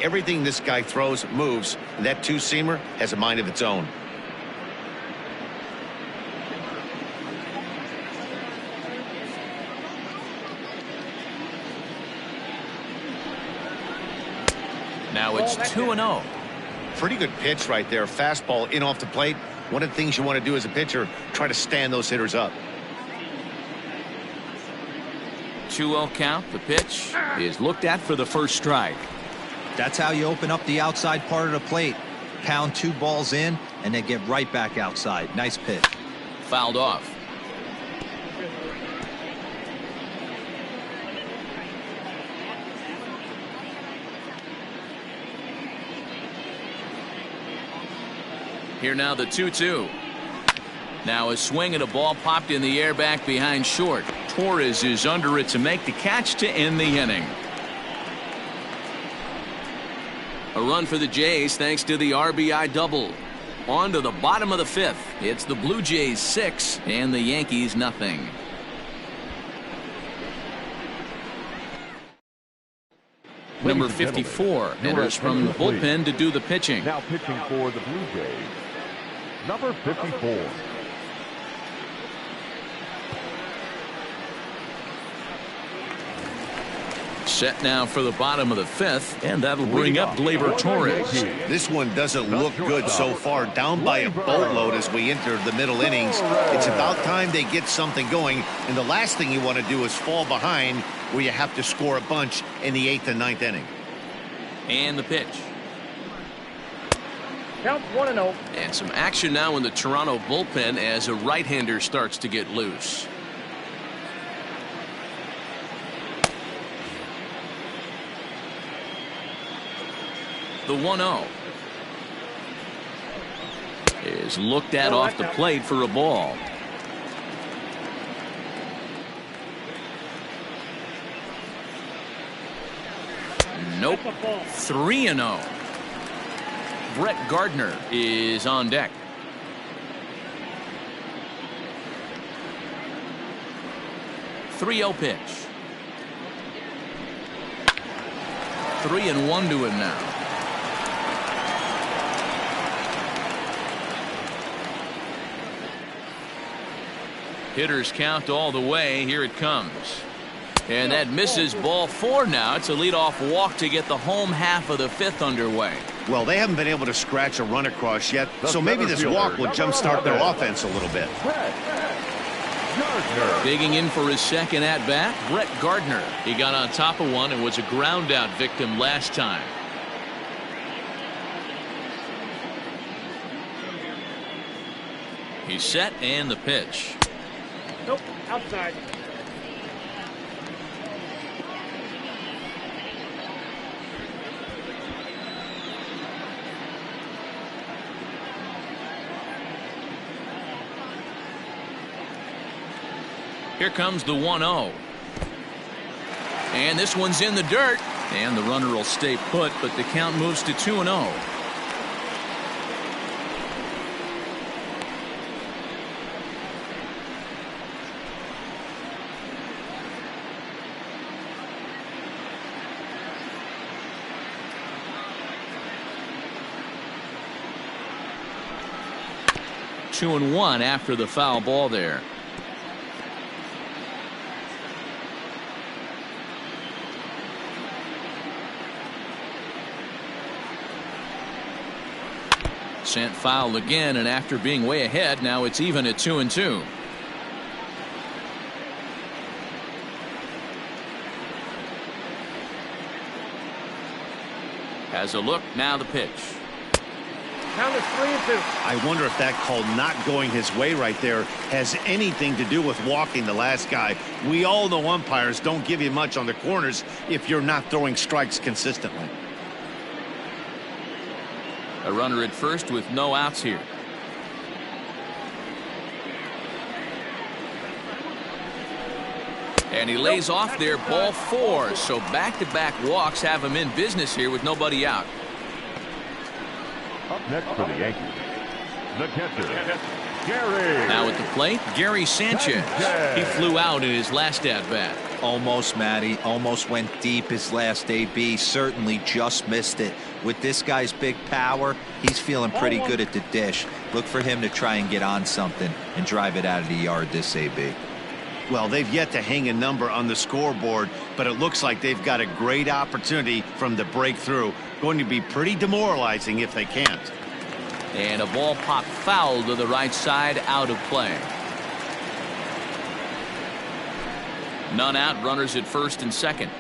Everything this guy throws moves, and that two-seamer has a mind of its own. Now it's 2-0. Pretty good pitch right there. Fastball in off the plate. One of the things you want to do as a pitcher, try to stand those hitters up. 2-0 count. The pitch is looked at for the first strike. That's how you open up the outside part of the plate. Pound 2 balls in and then get right back outside. Nice pitch. Fouled off. Here now the 2-2. Now a swing and a ball popped in the air back behind short. Torres is under it to make the catch to end the inning. A run for the Jays thanks to the RBI double. On to the bottom of the 5th. It's the Blue Jays 6 and the Yankees nothing. Number 54 enters from the bullpen to do the pitching. Now pitching for the Blue Jays. Number 54. Set now for the bottom of the 5th, and that'll bring up Gleyber Torres. This one doesn't look good so far. Down by a boatload as we enter the middle innings. It's about time they get something going, and the last thing you want to do is fall behind where you have to score a bunch in the 8th and 9th inning. And the pitch. Count 1-0. And some action now in the Toronto bullpen as a right-hander starts to get loose. The 1-0 is looked at off the plate for a ball. Nope. 3-0. Brett Gardner is on deck. .30 pitch. 3-1 to him now. Hitters count all the way. Here it comes. And that misses ball 4 now. It's a leadoff walk to get the home half of the 5th underway. Well, they haven't been able to scratch a run across yet, so maybe this walk will jumpstart their offense a little bit. Digging in for his second at-bat, Brett Gardner. He got on top of one and was a ground-out victim last time. He's set, and the pitch. Nope, outside. Here comes the 1-0. And this one's in the dirt. And the runner will stay put, but the count moves to 2-0. Two and one after the foul ball there. Sent foul again, and after being way ahead, now it's even at 2-2. Has a look, now the pitch. Count is 3-2. I wonder if that call not going his way right there has anything to do with walking the last guy. We all know umpires don't give you much on the corners if you're not throwing strikes consistently. A runner at first with no outs here. And he lays off there, ball 4. So back-to-back walks have him in business here with nobody out. Up next for the Yankees, the catcher, Gary. Now at the plate, Gary Sanchez. He flew out in his last at-bat. Almost, Matty. Almost went deep his last AB. Certainly just missed it. With this guy's big power, he's feeling pretty good at the dish. Look for him to try and get on something and drive it out of the yard this AB. Well, they've yet to hang a number on the scoreboard, but it looks like they've got a great opportunity from the breakthrough. Going to be pretty demoralizing if they can't. And a ball popped foul to the right side, out of play. None out, runners at first and second.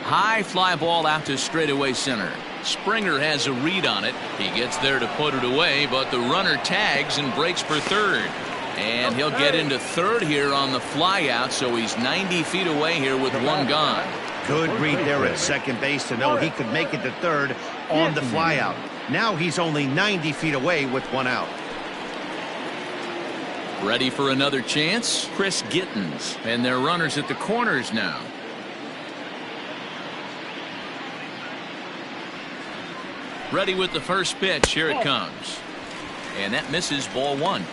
High fly ball out to straightaway center. Springer has a read on it. He gets there to put it away, but the runner tags and breaks for third. And he'll get into third here on the fly out, so he's 90 feet away here with one gone. Good read there at second base to know he could make it to third on the fly out. Now he's only 90 feet away with one out. Ready for another chance? Chris Gittens. And their runners at the corners now. Ready with the first pitch. Here it comes. And that misses, ball 1.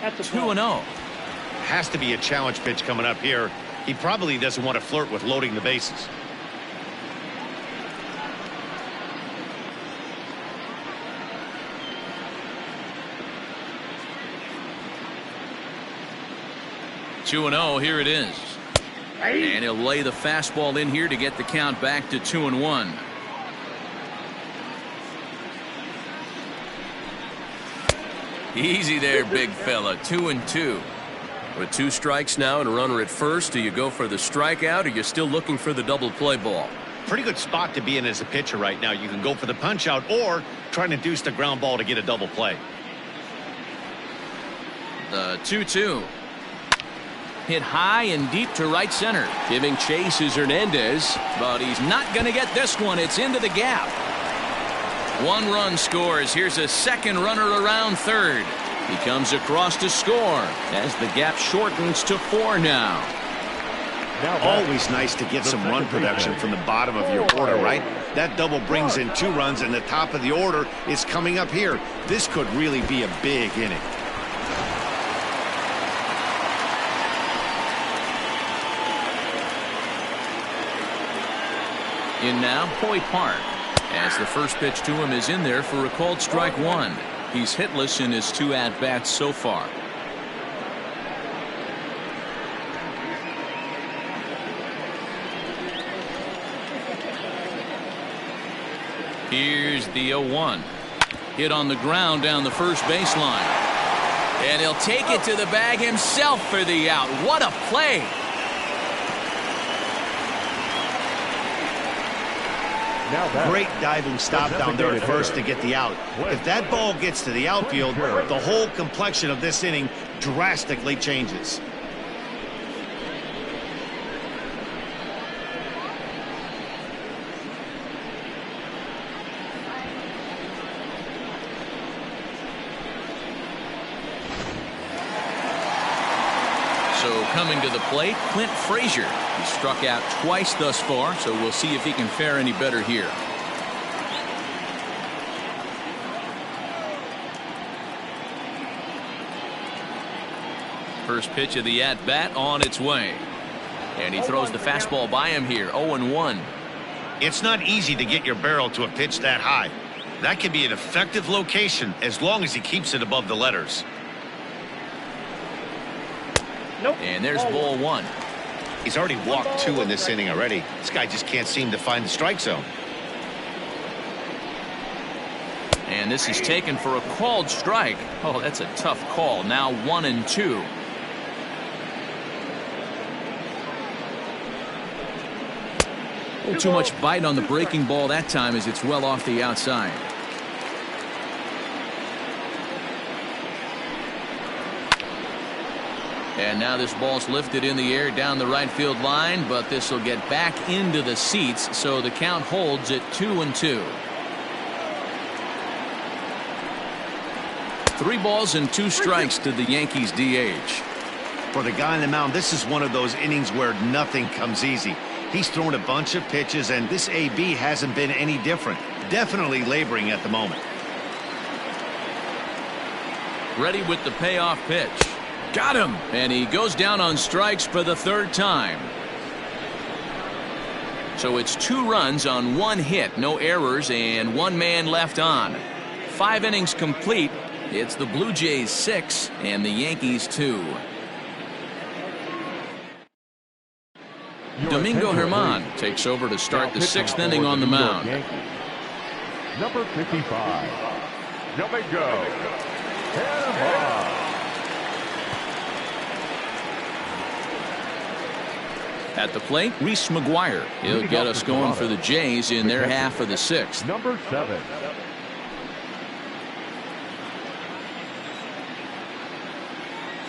That's a 2-0. Has to be a challenge pitch coming up here. He probably doesn't want to flirt with loading the bases. Two and 0. Here it is. And he'll lay the fastball in here to get the count back to 2-1. Easy there, big fella. 2-2. With 2 strikes now and a runner at first, do you go for the strikeout, or are you still looking for the double play ball? Pretty good spot to be in as a pitcher right now. You can go for the punch out or try to induce the ground ball to get a double play. The 2-2. Hit high and deep to right center. Giving chase is Hernandez, but he's not going to get this one. It's into the gap. 1 run scores. Here's a second runner around third. He comes across to score as the gap shortens to 4 now. Always nice to get some run production from the bottom of your order, right? That double brings in 2 runs, and the top of the order is coming up here. This could really be a big inning. In now, Hoy Park. As the first pitch to him is in there for a called strike one. He's hitless in his 2 at-bats so far. Here's the 0-1. Hit on the ground down the first baseline. And he'll take it to the bag himself for the out. What a play! Great diving stop down there at first to get the out. If that ball gets to the outfield, the whole complexion of this inning drastically changes. So coming to the plate, Clint Frazier. He struck out twice thus far, so we'll see if he can fare any better here. First pitch of the at-bat on its way. And he throws the fastball by him here, 0-1. It's not easy to get your barrel to a pitch that high. That can be an effective location as long as he keeps it above the letters. And there's ball one. He's already walked 2 in this inning already. This guy just can't seem to find the strike zone. And this is taken for a called strike. Oh, that's a tough call. Now 1-2. A little too much bite on the breaking ball that time as it's well off the outside. And now this ball's lifted in the air down the right field line, but this will get back into the seats, so the count holds at 2-2. 3 balls and 2 strikes to the Yankees DH. For the guy on the mound, this is one of those innings where nothing comes easy. He's thrown a bunch of pitches, and this AB hasn't been any different. Definitely laboring at the moment. Ready with the payoff pitch. Got him! And he goes down on strikes for the 3rd time. So it's 2 runs on 1 hit, no errors, and 1 man left on. 5 innings complete. It's the Blue Jays 6 and the Yankees 2. Domingo Germán takes over to start the 6th inning on the mound. Number 55, Domingo Germán. At the plate, Reese McGuire. He'll get us going for the Jays in their half of the 6th. Number 7.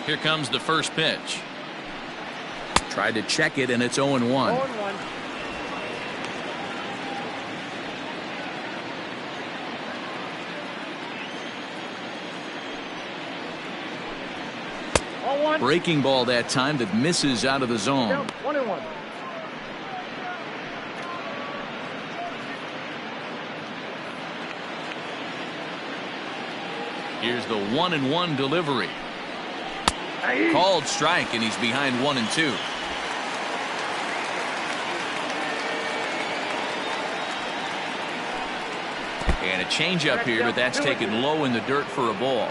Here comes the first pitch. Tried to check it, and it's 0-1. 0-1. Breaking ball that time that misses out of the zone. Down 1-1. Here's the 1-1 delivery. Called strike, and he's behind 1-2. And a changeup here, but that's taken low in the dirt for a ball.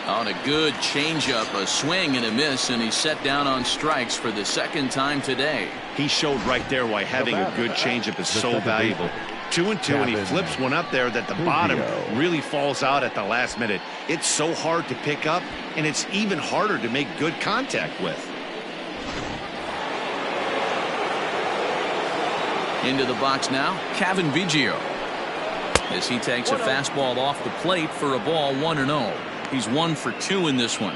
On a good changeup, a swing and a miss, and he's set down on strikes for the 2nd time today. He showed right there why having a good changeup is so valuable. 2-2, and he flips one up there that the bottom really falls out at the last minute. It's so hard to pick up, and it's even harder to make good contact with. Into the box now, Kevin Biggio. As he takes a fastball off the plate for a ball, 1-0. He's 1 for 2 in this one.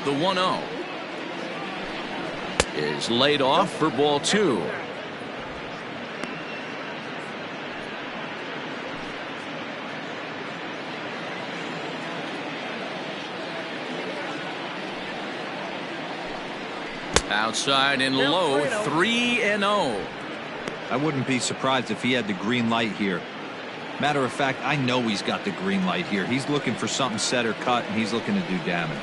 The 1-0 is laid off for ball 2. Outside and low, 3-0. I wouldn't be surprised if he had the green light here. Matter of fact, I know he's got the green light here. He's looking for something set or cut, and he's looking to do damage.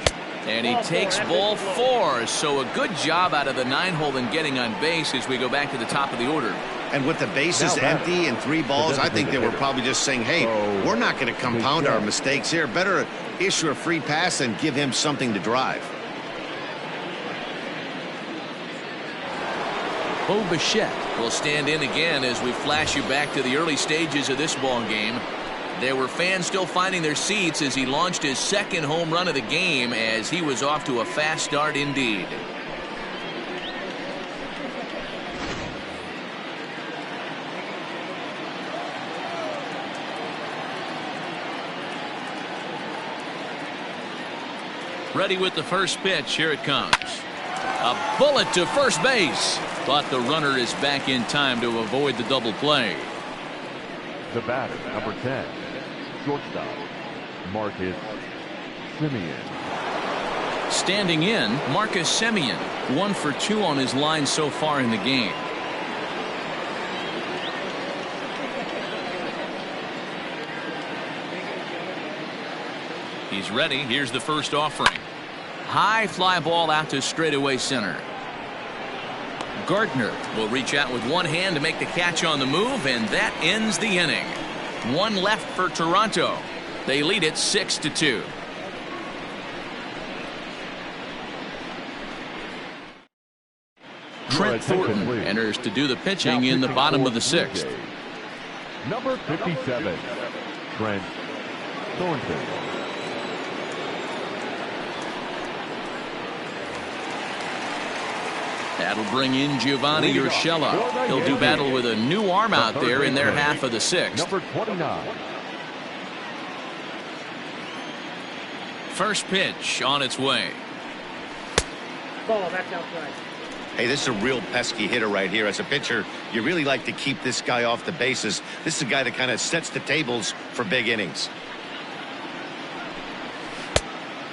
And he takes ball 4, so a good job out of the 9-hole in getting on base as we go back to the top of the order. And with the bases empty and 3 balls, I think they were probably just saying, hey, we're not going to compound our mistakes here. Better issue a free pass and give him something to drive. Bo Bichette will stand in again as we flash you back to the early stages of this ball game. There were fans still finding their seats as he launched his 2nd home run of the game, as he was off to a fast start indeed. Ready with the first pitch. Here it comes. A bullet to first base. But the runner is back in time to avoid the double play. The batter, number 10, shortstop, Marcus Semien. Standing in, Marcus Semien, 1 for 2 on his line so far in the game. He's ready. Here's the first offering. High fly ball out to straightaway center. Gardner will reach out with one hand to make the catch on the move, and that ends the inning. 1 left for Toronto. They lead it 6-2. Trent Thornton enters to do the pitching in the bottom of the 6th. Number 57, Trent Thornton. That'll bring in Giovanni Urshela. He'll do battle with a new arm out there in their half of the 6th. Number 29. First pitch on its way. Ball, that's outside. Hey, this is a real pesky hitter right here. As a pitcher, you really like to keep this guy off the bases. This is a guy that kind of sets the tables for big innings.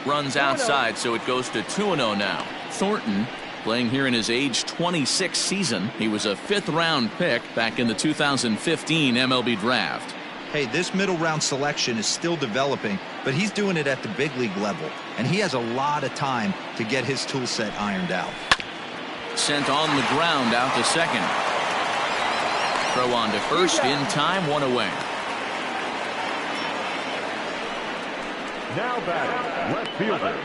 Runs outside, so it goes to 2-0 now. Thornton playing here in his age 26 season. He was a 5th-round pick back in the 2015 MLB draft. Hey, this middle round selection is still developing, but he's doing it at the big league level, and he has a lot of time to get his tool set ironed out. Sent on the ground out to second. Throw on to first in time, 1 away. Now batting, left fielder,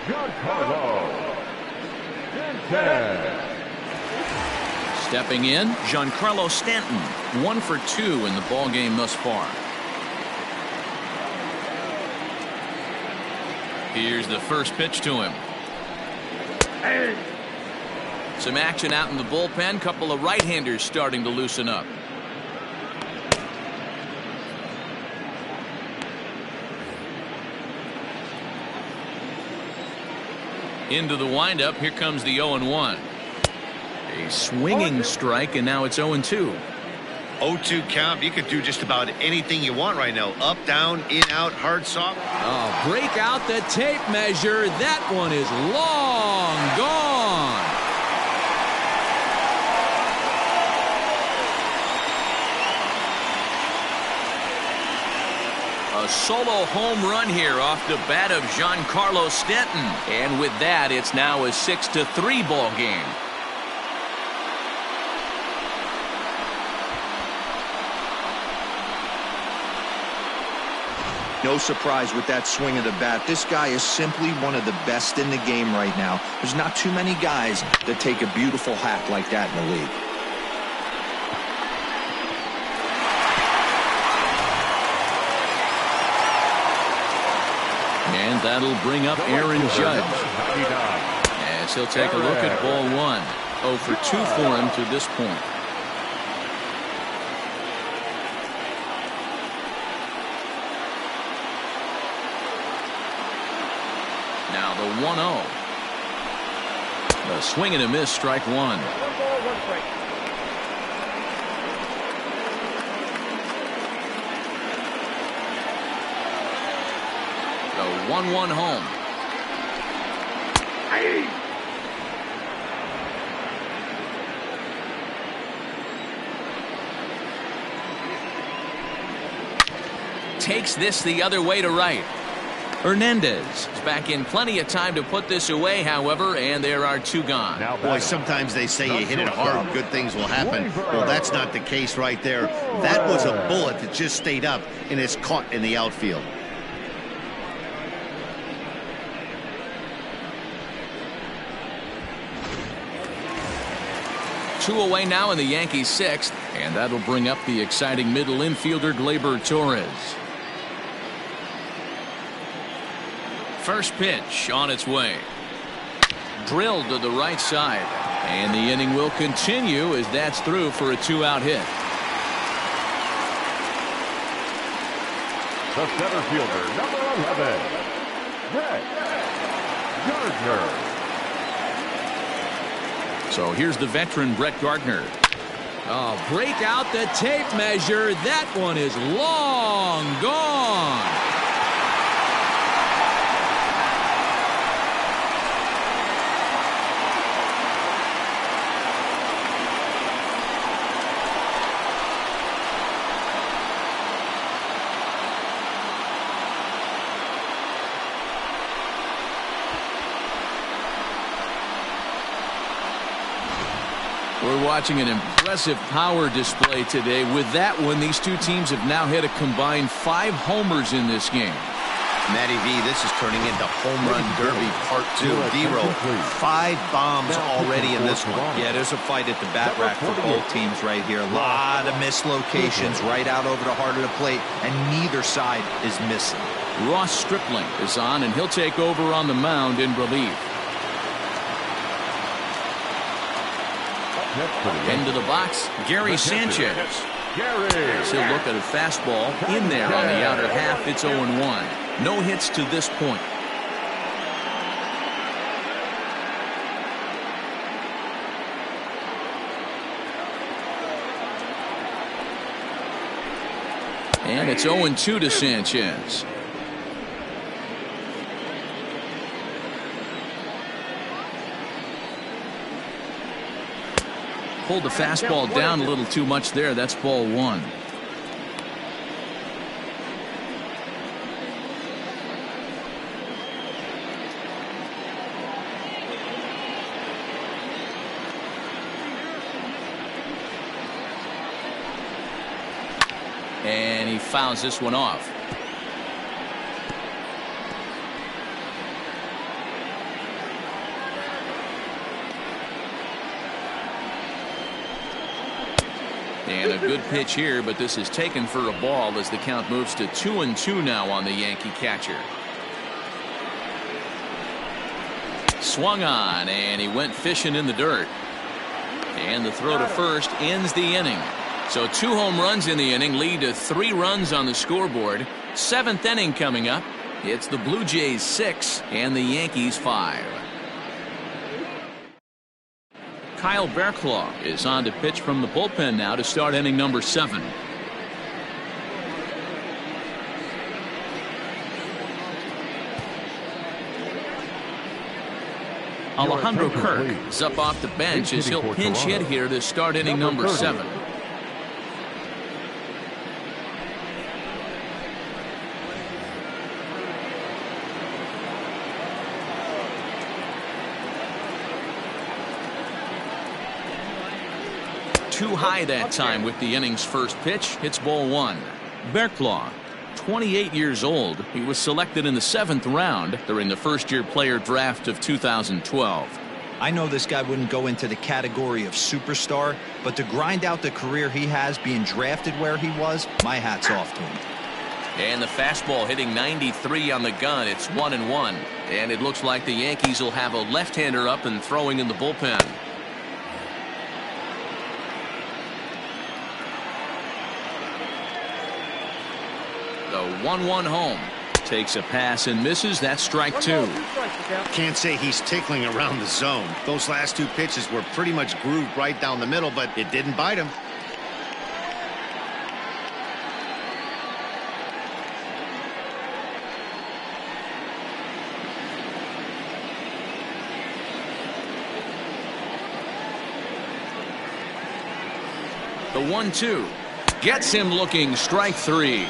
Giancarlo. Stepping in, Giancarlo Stanton, 1 for 2 in the ball game thus far. Here's the first pitch to him. Some action out in the bullpen. Couple of right-handers starting to loosen up. Into the windup. Here comes the 0-1. A swinging strike, and now it's 0-2. 0-2 count. You could do just about anything you want right now. Up, down, in, out, hard, soft. Oh, break out the tape measure. That one is long gone. A solo home run here off the bat of Giancarlo Stanton. And with that, it's now a 6-3 ball game. No surprise with that swing of the bat. This guy is simply one of the best in the game right now. There's not too many guys that take a beautiful hack like that in the league. And that'll bring up Aaron Judge, as he'll take a look at ball 1. 0 for 2 for him to this point. Now the 1-0. A swing and a miss, strike 1. 1 ball, 1 strike. The 1-1 home. takes this the other way to right. Hernandez is back in plenty of time to put this away, however, and there are 2 gone. Boy, sometimes they say you hit it hard, good things will happen. Well, that's not the case right there. That was a bullet that just stayed up and is caught in the outfield. Two away now in the Yankees' 6th, and that'll bring up the exciting middle infielder Gleyber Torres. First pitch on its way. Drilled to the right side, and the inning will continue as that's through for a 2-out hit. The center fielder, number 11, Brett Gardner. So here's the veteran Brett Gardner. Oh, break out the tape measure. That one is long gone. We're watching an impressive power display today. With that one, these two teams have now hit a combined 5 homers in this game. Matty V, this is turning into home run derby part 2. D-Row, 5 bombs already in this one. Yeah, there's a fight at the bat rack for both teams right here. A lot of mislocations right out over the heart of the plate, and neither side is missing. Ross Stripling is on, and he'll take over on the mound in relief. Into the box, Gary Sanchez. He'll look at a fastball in there on the outer half. It's 0-1. No hits to this point. And it's 0-2 to Sanchez. Pulled the fastball down a little too much there. That's ball 1. And he fouls this one off. And a good pitch here, but this is taken for a ball as the count moves to 2-2 now on the Yankee catcher. Swung on, and he went fishing in the dirt. And the throw to first ends the inning. So 2 home runs in the inning lead to 3 runs on the scoreboard. 7th inning coming up. It's the Blue Jays 6 and the Yankees 5. Kyle Barrclaw is on to pitch from the bullpen now to start inning number 7. Alejandro Kirk is up off the bench as he'll pinch hit here to start inning number 7. Too high that time with the inning's first pitch. It's ball 1. Barrclaw, 28 years old. He was selected in the 7th round during the first-year player draft of 2012. I know this guy wouldn't go into the category of superstar, but to grind out the career he has being drafted where he was, my hat's off to him. And the fastball hitting 93 on the gun. It's 1-1. And it looks like the Yankees will have a left-hander up and throwing in the bullpen. The 1-1 home. Takes a pass and misses. That's strike 2. Can't say he's tickling around the zone. Those last 2 pitches were pretty much grooved right down the middle, but it didn't bite him. The 1-2 gets him looking. Strike 3.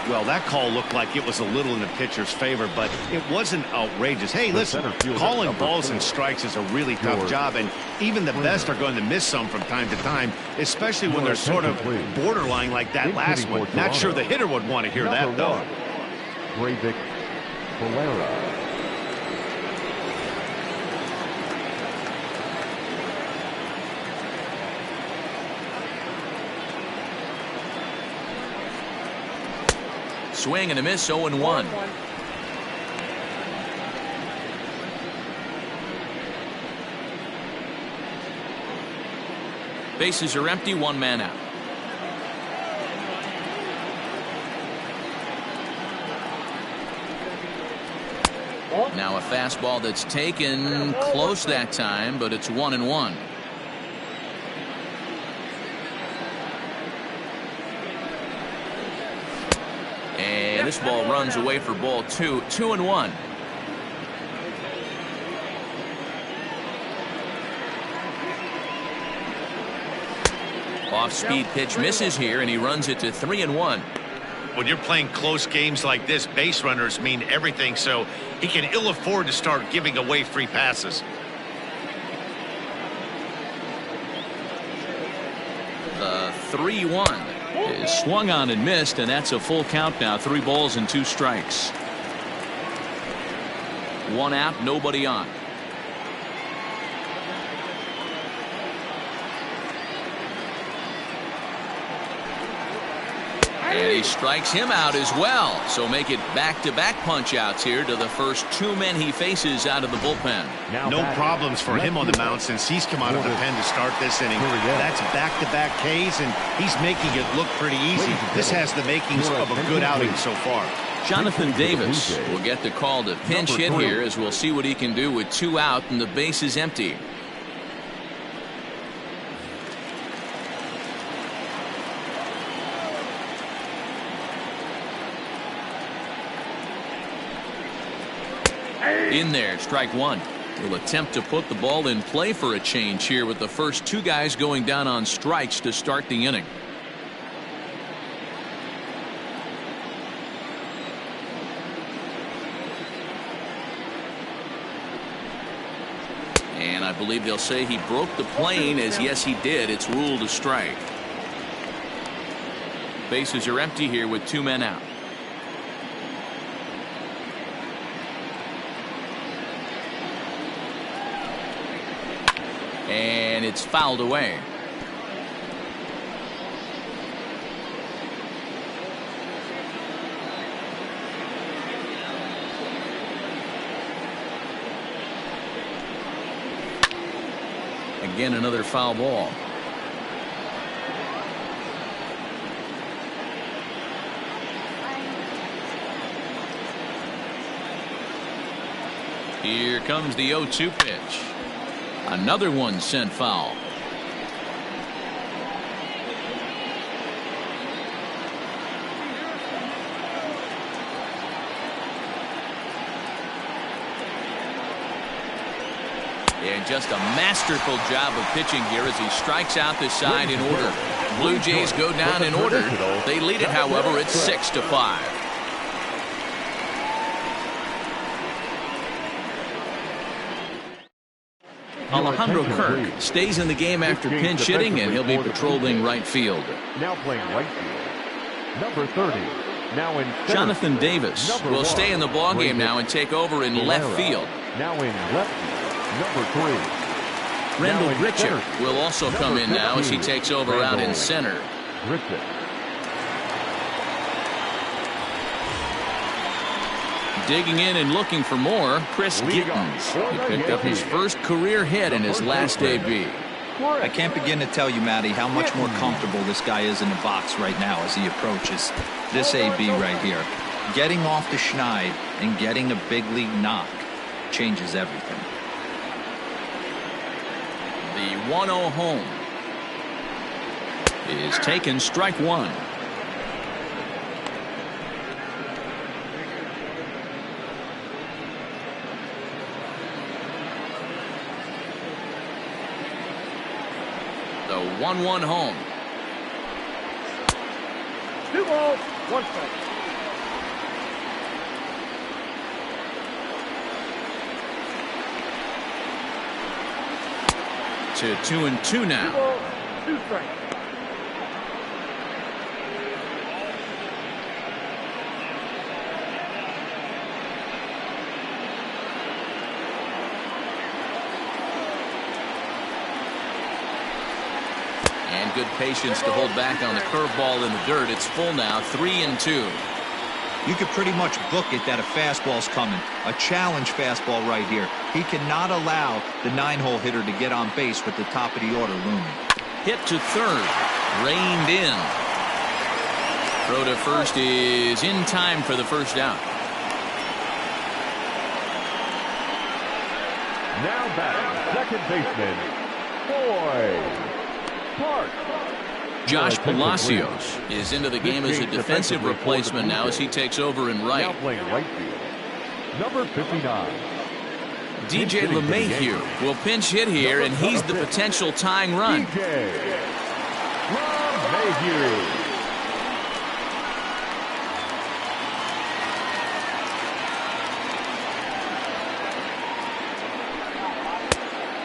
Well, that call looked like it was a little in the pitcher's favor, but it wasn't outrageous. Hey, listen, calling balls and strikes is a really tough job, and even the best are going to miss some from time to time, especially when they're sort of borderline like that last one. Not sure the hitter would want to hear that, though. Valera. Swing and a miss, 0-1. Bases are empty, one man out. Now a fastball that's taken close that time, but it's 1-1. And this ball runs away for ball 2, 2-1. Off-speed pitch misses here, and he runs it to 3-1. When you're playing close games like this, base runners mean everything, so he can ill afford to start giving away free passes. The 3-1 is swung on and missed, and that's a full count now. 3 balls and 2 strikes. 1 out, nobody on. And he strikes him out as well. So make it back-to-back punch-outs here to the first 2 men he faces out of the bullpen. No problems for him on the mound since he's come out of the pen to start this inning. That's back-to-back Ks, and he's making it look pretty easy. This has the makings of a good outing so far. Jonathan Davis will get the call to pinch hit here, as we'll see what he can do with 2 out and the base is empty. In there, strike 1. Will attempt to put the ball in play for a change here with the first 2 guys going down on strikes to start the inning. And I believe they'll say he broke the plane, as yes he did. It's ruled a strike. Bases are empty here with 2 men out. And it's fouled away. Again, another foul ball. Here comes the 0-2 pitch. Another one sent foul. And just a masterful job of pitching here as he strikes out the side in order. Blue Jays go down in order. They lead it, however, it's 6-5. Alejandro Kirk stays in the game after pinch hitting, and he'll be patrolling right field. Now playing right field, number 30. Now in Jonathan Davis will stay in the ballgame now and take over in left field. Now in left field, number 3. Randall Grichuk will also come in now as he takes over out in center. Digging in and looking for more, Chris Gittens. He picked up his first career hit in his last AB. I can't begin to tell you, Matty, how much more comfortable this guy is in the box right now as he approaches this AB right here. Getting off the schneid and getting a big league knock changes everything. The 1-0 home is taken, strike 1. The 1-1 home. 2 balls, 1 strike. to 2-2 now. 2 strikes. And good patience to hold back on the curveball in the dirt. It's full now, 3-2. You could pretty much book it that a fastball's coming. A challenge fastball right here. He cannot allow the 9-hole hitter to get on base with the top of the order looming. Hit to third. Reined in. Throw to first is in time for the first out. Now batting, second baseman, Park. Josh Palacios is into the game as a defensive replacement now as he takes over in right. Now playing right field, number 59. DJ LeMahieu will pinch hit here, and he's the potential tying run. DJ LeMahieu.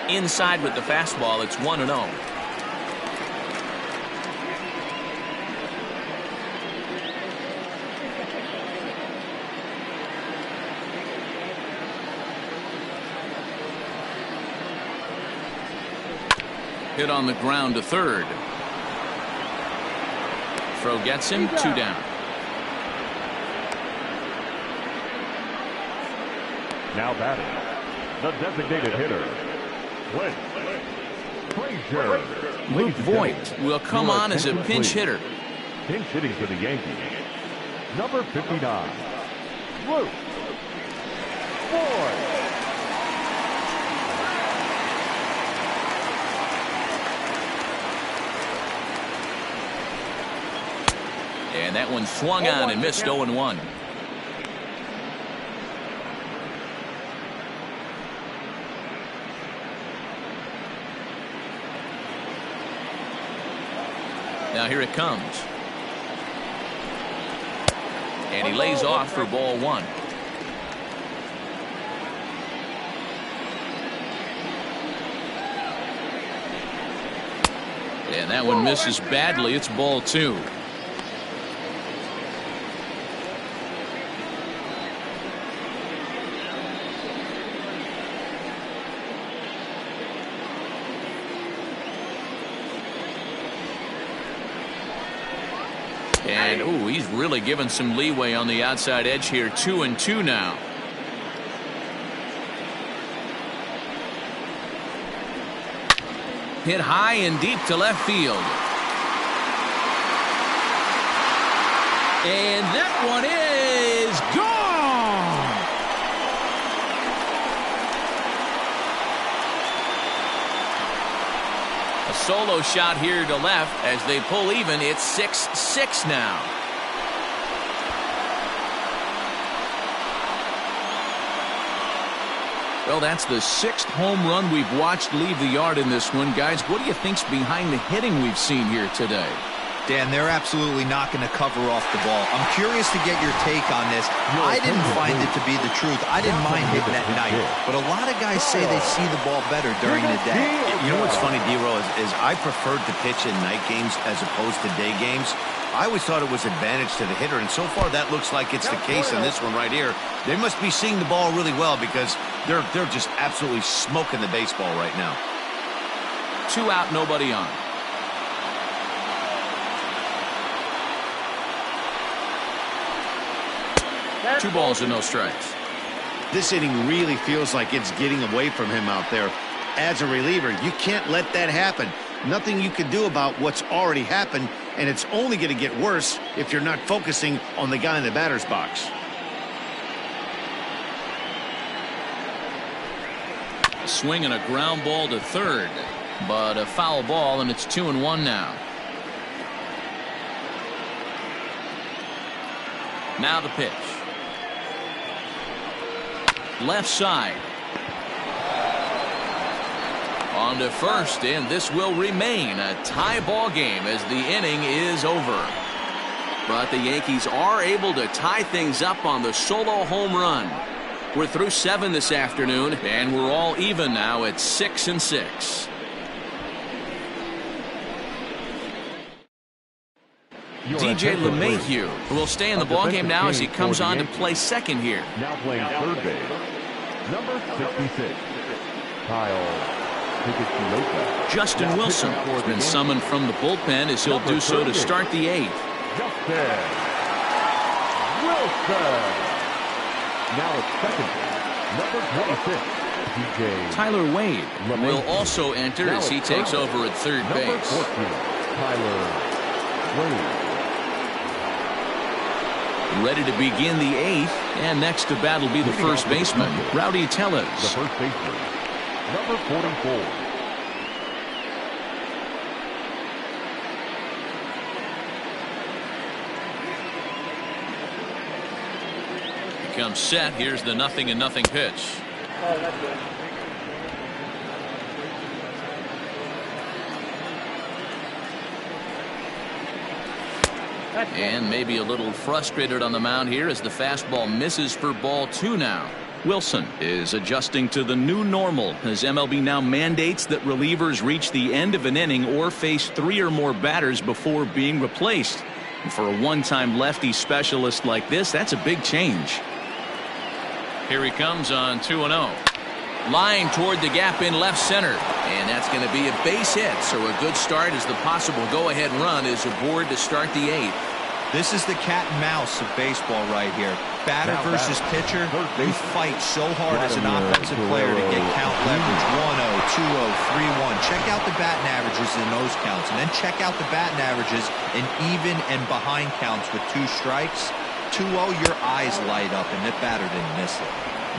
Inside with the fastball, it's 1-0. Hit on the ground to third. Throw gets him, 2 down. Now batting, the designated hitter, Frazier. Luke Voigt will come on as a pinch hitter. Pinch hitting for the Yankees, number 59, Luke Voigt. And that one swung on and missed, 0-1. Now here it comes. And he lays off for ball 1. And that one misses badly. It's ball 2. And, ooh, he's really given some leeway on the outside edge here. 2-2 now. Hit high and deep to left field. And that one is gone. A solo shot here to left as they pull even. It's 6-6 now. Well, that's the 6th home run we've watched leave the yard in this one. Guys, what do you think's behind the hitting we've seen here today? Dan, they're absolutely not going to cover off the ball. I'm curious to get your take on this. I didn't find it to be the truth. I didn't mind hitting at night, but a lot of guys say they see the ball better during the day. You know what's funny, D-Row, is I preferred to pitch in night games as opposed to day games. I always thought it was advantage to the hitter, and so far that looks like it's the case in this one right here. They must be seeing the ball really well because they're just absolutely smoking the baseball right now. 2 out, nobody on. Two balls and no strikes. This inning really feels like it's getting away from him out there. As a reliever, you can't let that happen. Nothing you can do about what's already happened, and it's only going to get worse if you're not focusing on the guy in the batter's box. Swing and a ground ball to third, but a foul ball, and it's 2-1 now. Now the pitch. Left side. On to first, and this will remain a tie ball game as the inning is over. But the Yankees are able to tie things up on the solo home run. We're through 7 this afternoon, and we're all even now at 6-6. DJ LeMahieu will stay in the ballgame now as he comes on to play second here. Now playing third base, number 66, Kyle. Justin Wilson has been summoned from the bullpen as he'll do so to start the 8th. Justin Wilson. Now at second base, number 26, DJ. Tyler Wade will also enter as he takes over at third base. Number 14, Tyler Wade. Ready to begin the 8th, and next to bat will be the first baseman, Rowdy Tellez. The first baseman, number 44. Comes set. Here's the 0-0 pitch. Oh, that's good. And maybe a little frustrated on the mound here as the fastball misses for ball 2 now. Wilson is adjusting to the new normal as MLB now mandates that relievers reach the end of an inning or face 3 or more batters before being replaced. And for a one-time lefty specialist like this, that's a big change. Here he comes on 2-0. Line toward the gap in left center. And that's going to be a base hit. So a good start as the possible go-ahead run is aboard to start the 8th. This is the cat and mouse of baseball right here. Batter versus pitcher. You fight so hard as an offensive player to get count leverage. 1-0, 2-0, 3-1. Check out the batting averages in those counts. And then check out the batting averages in even and behind counts with 2 strikes. 2-0, your eyes light up, and the batter didn't miss it.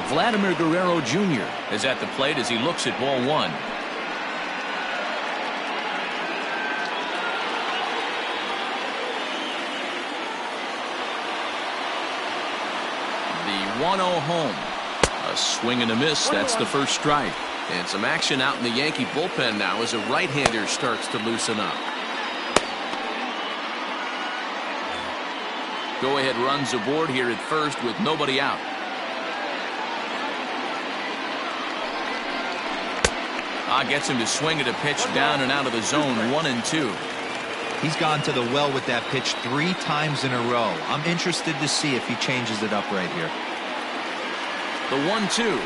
Vladimir Guerrero Jr. is at the plate as he looks at ball 1. The 1-0 home. A swing and a miss. That's the first strike. And some action out in the Yankee bullpen now as a right-hander starts to loosen up. Go-ahead runs aboard here at first with nobody out. Gets him to swing at a pitch down and out of the zone. 1-2. He's gone to the well with that pitch 3 times in a row. I'm interested to see if he changes it up right here. The 1-2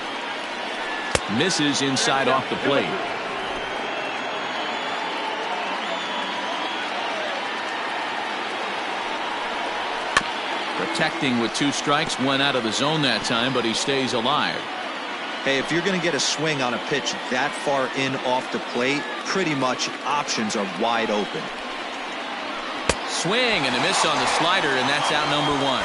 misses inside off the plate. Protecting with 2 strikes, went out of the zone that time, but he stays alive. Hey, if you're going to get a swing on a pitch that far in off the plate, pretty much options are wide open. Swing and a miss on the slider, and that's out number 1.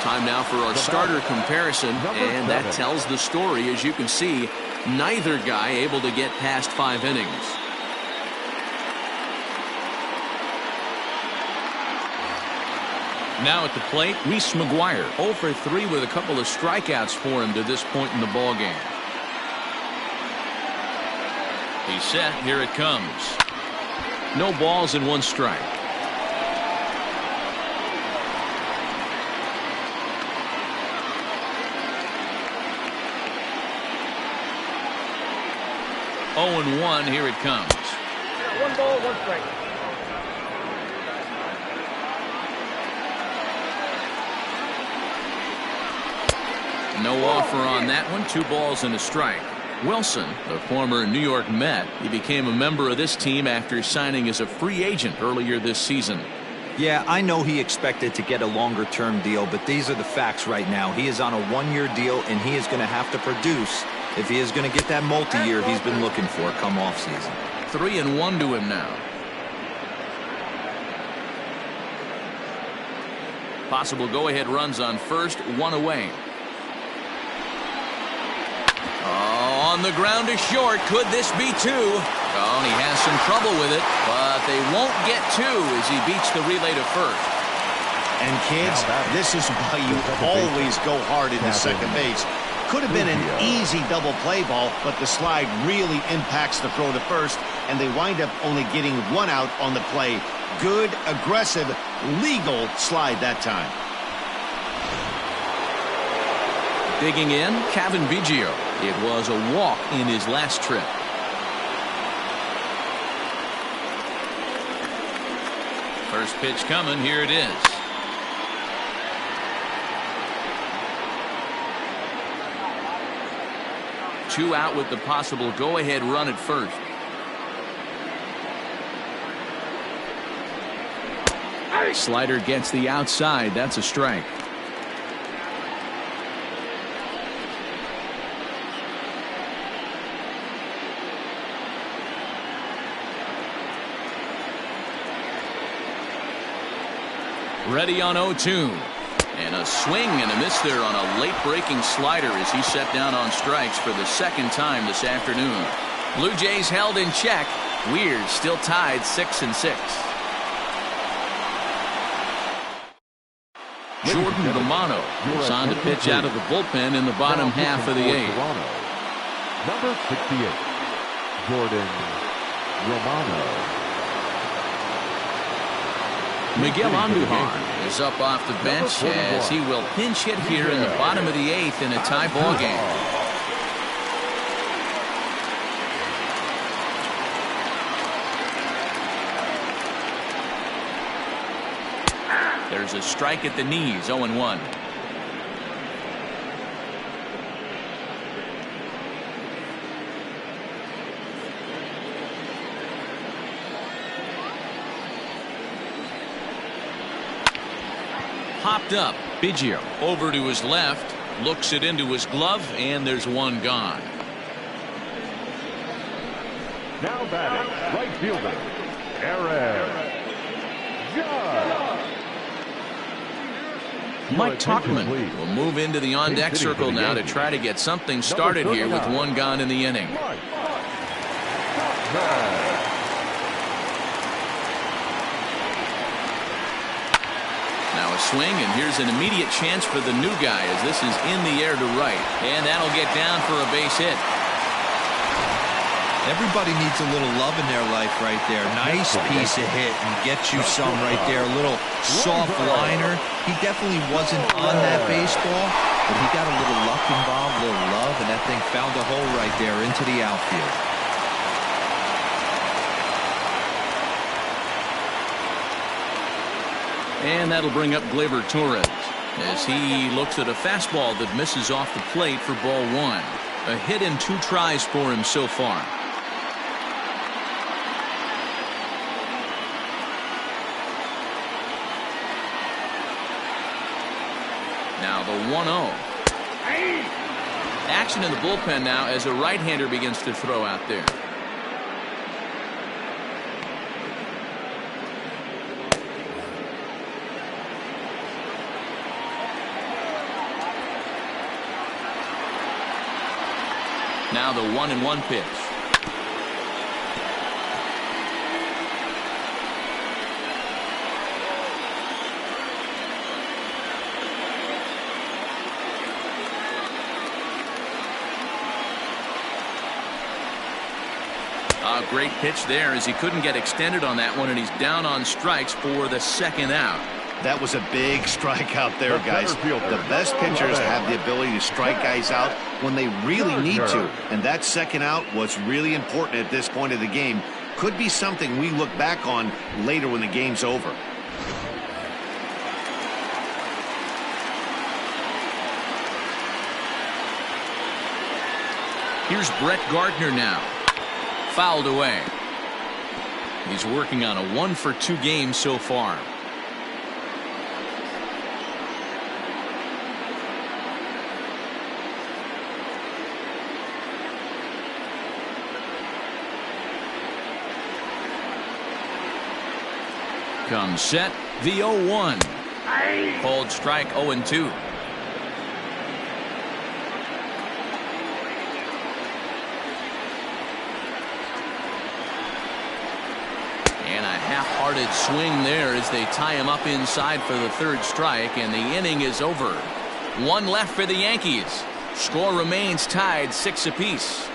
Time now for our starter comparison, and that tells the story. As you can see, neither guy able to get past 5 innings. Now at the plate, Reese McGuire, 0 for 3 with a couple of strikeouts for him to this point in the ball game. He's set. Here it comes. No balls and 1 strike. Oh and 1. Here it comes. 1 ball, 1 strike. No offer on that one. 2 balls and a strike. Wilson, the former New York Met, he became a member of this team after signing as a free agent earlier this season. Yeah, I know he expected to get a longer-term deal, but these are the facts right now. He is on a 1-year deal, and he is going to have to produce if he is going to get that multi-year he's been looking for come off-season. 3-1 to him now. Possible go-ahead runs on first, 1 away. On the ground to short. Could this be 2? Oh, and he has some trouble with it, but they won't get 2 as he beats the relay to first. And kids, this is why you always go hard into second base. Could have been an easy double play ball, but the slide really impacts the throw to first, and they wind up only getting 1 out on the play. Good, aggressive, legal slide that time. Digging in, Kevin Biggio. It was a walk in his last trip. First pitch coming. Here it is. Two out with the possible go-ahead run at first. Slider gets the outside. That's a strike. Ready on 0-2. And a swing and a miss there on a late breaking slider as he set down on strikes for the second time this afternoon. Blue Jays held in check. Weird still tied 6-6. Jordan Romano is on to pitch out of the bullpen in the bottom half of the eighth. Number 68, Jordan Romano. Miguel Andujar is up off the bench as he will pinch hit here in the bottom of the eighth in a tie ball game. There's a strike at the knees. 0-1. Popped up. Biggio over to his left, looks it into his glove, and there's one gone. Now batting, right fielder, Aaron Judge. Mike Tauchman will move into the on-deck circle now to try to get something started here with one gone in the inning. Now a swing, and here's an immediate chance for the new guy as this is in the air to right. And that'll get down for a base hit. Everybody needs a little love in their life right there. Nice piece of hit and get you some right there. A little soft liner. He definitely wasn't on that baseball, but he got a little luck involved, a little love, and that thing found a hole right there into the outfield. And that'll bring up Gleyber Torres as he looks at a fastball that misses off the plate for ball one. A hit and two tries for him so far. Now the 1-0. Action in the bullpen now as a right-hander begins to throw out there. Now the 1-1 pitch. A great pitch there as he couldn't get extended on that one, and he's down on strikes for the second out. That was a big strike out there, guys. The best pitchers have the ability to strike guys out when they really need to, and that second out was really important at this point of the game. Could be something we look back on later when the game's over. Here's Brett Gardner now. Fouled away. He's working on a 1-for-2 game so far. Comes set. The 0-1. Hold strike 0-2. And a half-hearted swing there as they tie him up inside for the third strike, and the inning is over. One left for the Yankees. Score remains tied 6 apiece.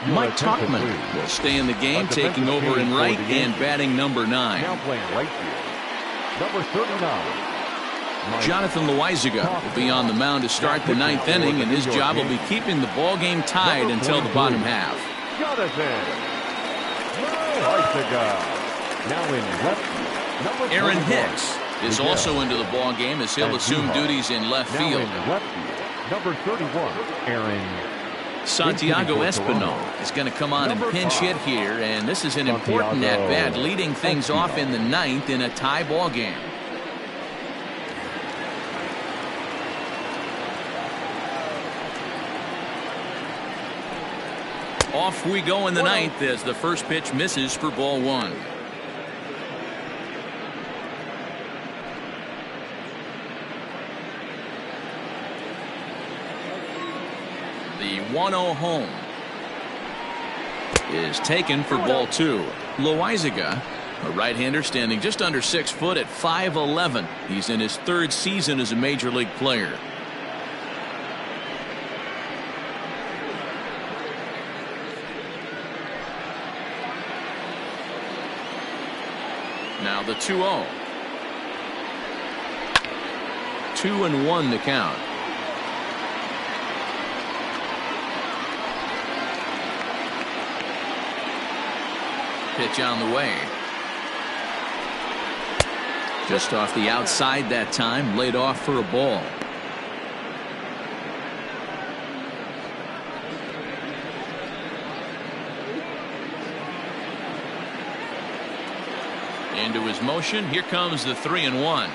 Mike Tauchman will stay in the game, taking over in right and batting number 9. Now playing right field, number 39. Jonathan Loaizaga will be on the mound to start the 9th inning, and his job will be keeping the ball game tied until the bottom half. Now in left field, number Aaron 41, Hicks is Miguel. also into the ball game as he'll And assume Duhar. duties in left Now field. in left field, number 31, Aaron. Santiago Hitting for Espinal Toronto. is going to come on and Number pinch 5, hit here, and this is an important Santiago at-bat, leading things Espinal. off in the ninth in a tie ball game. Off we go in the ninth as the first pitch misses for ball one. The 1-0 home is taken for ball two. Loizaga, a right-hander standing just under 6 foot at 5'11". He's in his third season as a major league player. Now the 2-0. 2-1 to count. Pitch on the way. Just off the outside that time, laid off for a ball. Into his motion. Here comes the 3-1.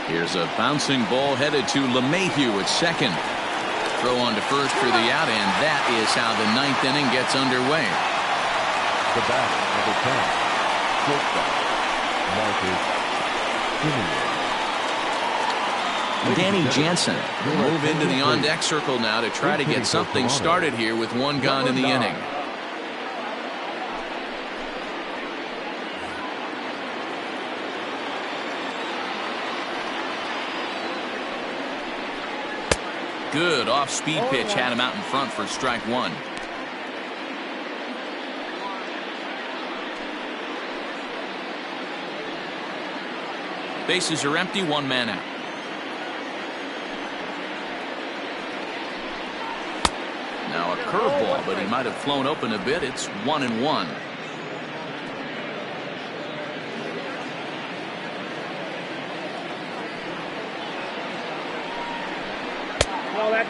Here's a bouncing ball headed to LeMahieu at second. Throw on to first for the out, and that is how the ninth inning gets underway. The bat, number 10, shortstop, Marcus Danny Jansen will move into the on-deck circle now to try to get something started here with one gone in the inning. Good off-speed pitch had him out in front for strike one. Bases are empty, one man out. Now a curveball, but he might have flown open a bit. It's 1-1.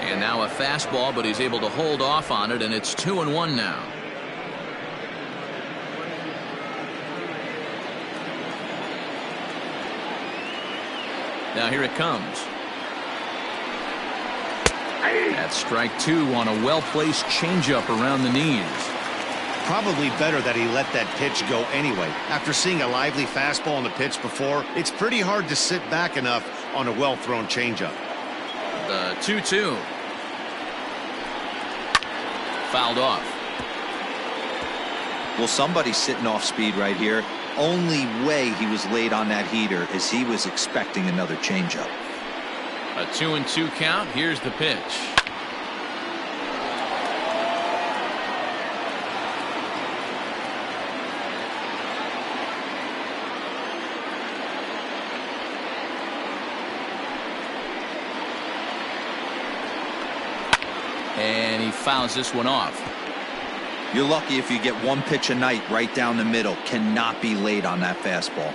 And now a fastball, but he's able to hold off on it, and it's 2-1 now. Now here it comes. That's strike two on a well-placed changeup around the knees. Probably better that he let that pitch go anyway. After seeing a lively fastball on the pitch before, it's pretty hard to sit back enough on a well-thrown changeup. The 2-2. Fouled off. Well, somebody's sitting off speed right here. Only way he was late on that heater is he was expecting another changeup. A 2-2 count. Here's the pitch. And he fouls this one off. You're lucky if you get one pitch a night right down the middle. Cannot be late on that fastball.